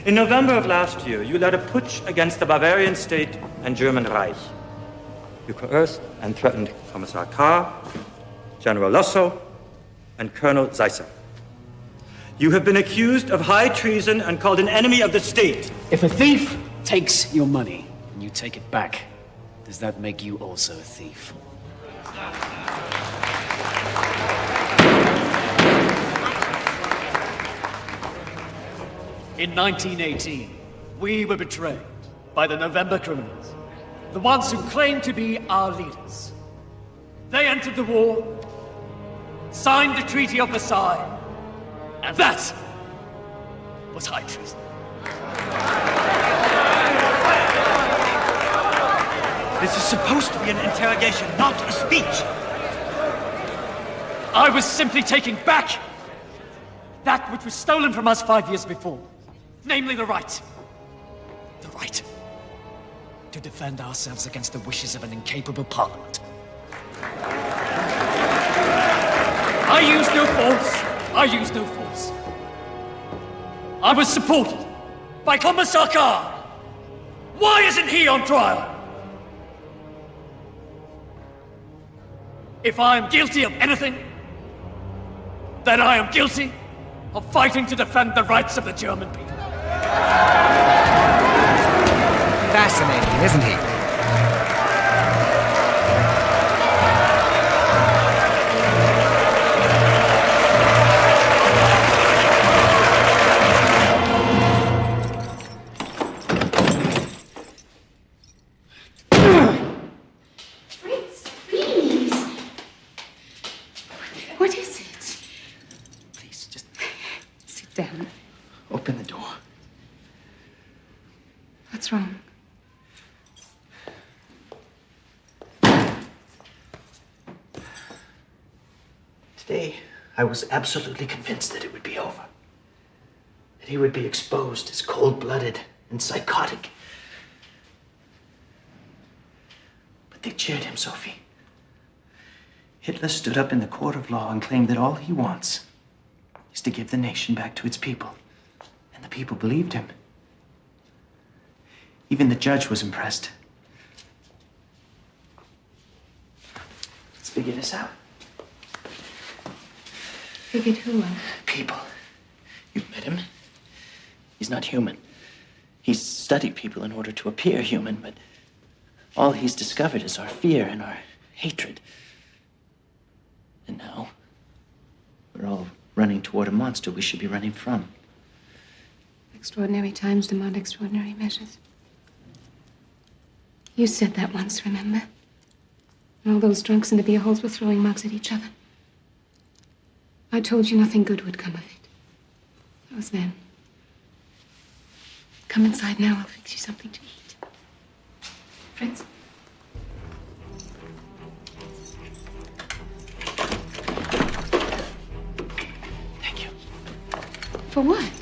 In November of last year, you led a putsch against the Bavarian state and German Reich. You coerced and threatened Commissar Kahr, General Lossow, and Colonel Seisser. You have been accused of high treason and called an enemy of the state. If a thief takes your money and you take it back, does that make you also a thief? In 1918, we were betrayed by the November criminals, the ones who claimed to be our leaders. They entered the war, signed the Treaty of Versailles, and that was high treason. This is supposed to be an interrogation, not a speech. I was simply taking back that which was stolen from us 5 years before. Namely, the right to defend ourselves against the wishes of an incapable parliament. I used no force. I was supported by Commissar Carr. Why isn't he on trial? If I am guilty of anything, then I am guilty of fighting to defend the rights of the German people. Fascinating, isn't he? Fritz, please. What is it? Please, just Sit down. open the door. What's wrong? Today, I was absolutely convinced that it would be over. That he would be exposed as cold-blooded and psychotic. But they cheered him, Sophie. Hitler stood up in the court of law and claimed that all he wants is to give the nation back to its people. And the people believed him. Even the judge was impressed. Let's figure this out. Figured who? People. You've met him. He's not human. He's studied people in order to appear human, but all he's discovered is our fear and our hatred. And now, we're all running toward a monster we should be running from. Extraordinary times demand extraordinary measures. You said that once, remember? And all those drunks in the beer halls were throwing mugs at each other. I told you nothing good would come of it. That was then. Come inside now, I'll fix you something to eat. Fritz? Thank you. For what?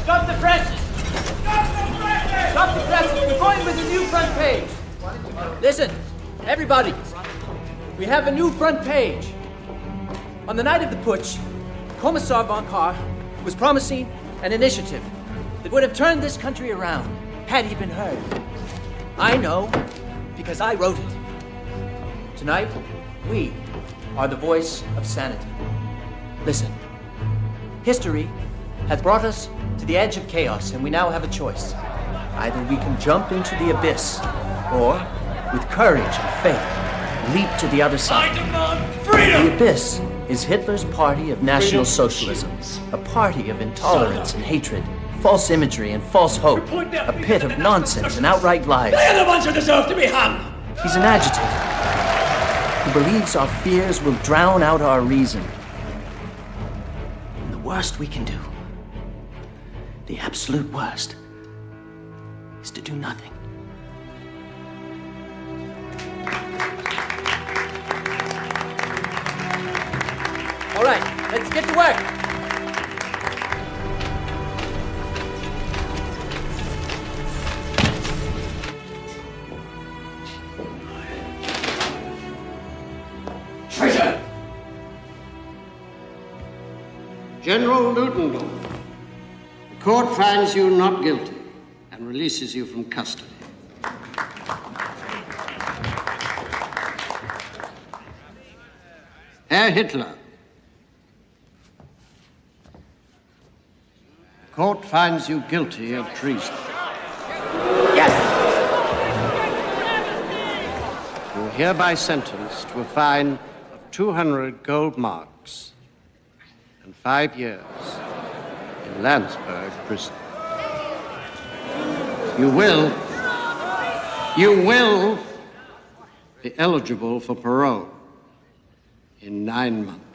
Stop the presses! Stop the presses! We're going with a new front page. Listen, everybody. We have a new front page. On the night of the putsch, Commissar von Kahr was promising an initiative that would have turned this country around had he been heard. I know because I wrote it. Tonight, we are the voice of sanity. Listen, history has brought us to the edge of chaos, and we now have a choice. Either we can jump into the abyss, or, with courage and faith, leap to the other side. I demand freedom! The abyss is Hitler's party of National Socialism, a party of intolerance and hatred, false imagery and false hope, a pit of nonsense and outright lies. They're the ones who deserve to be hung! He's an agitator who believes our fears will drown out our reason. And the worst we can do, the absolute worst, is to do nothing. All right, let's get to work. Traitor! General Ludendorff, the court finds you not guilty and releases you from custody. Herr Hitler, the court finds you guilty of treason. Yes! You are hereby sentenced to a fine of 200 gold marks and 5 years in Landsberg prison. You will be eligible for parole in 9 months.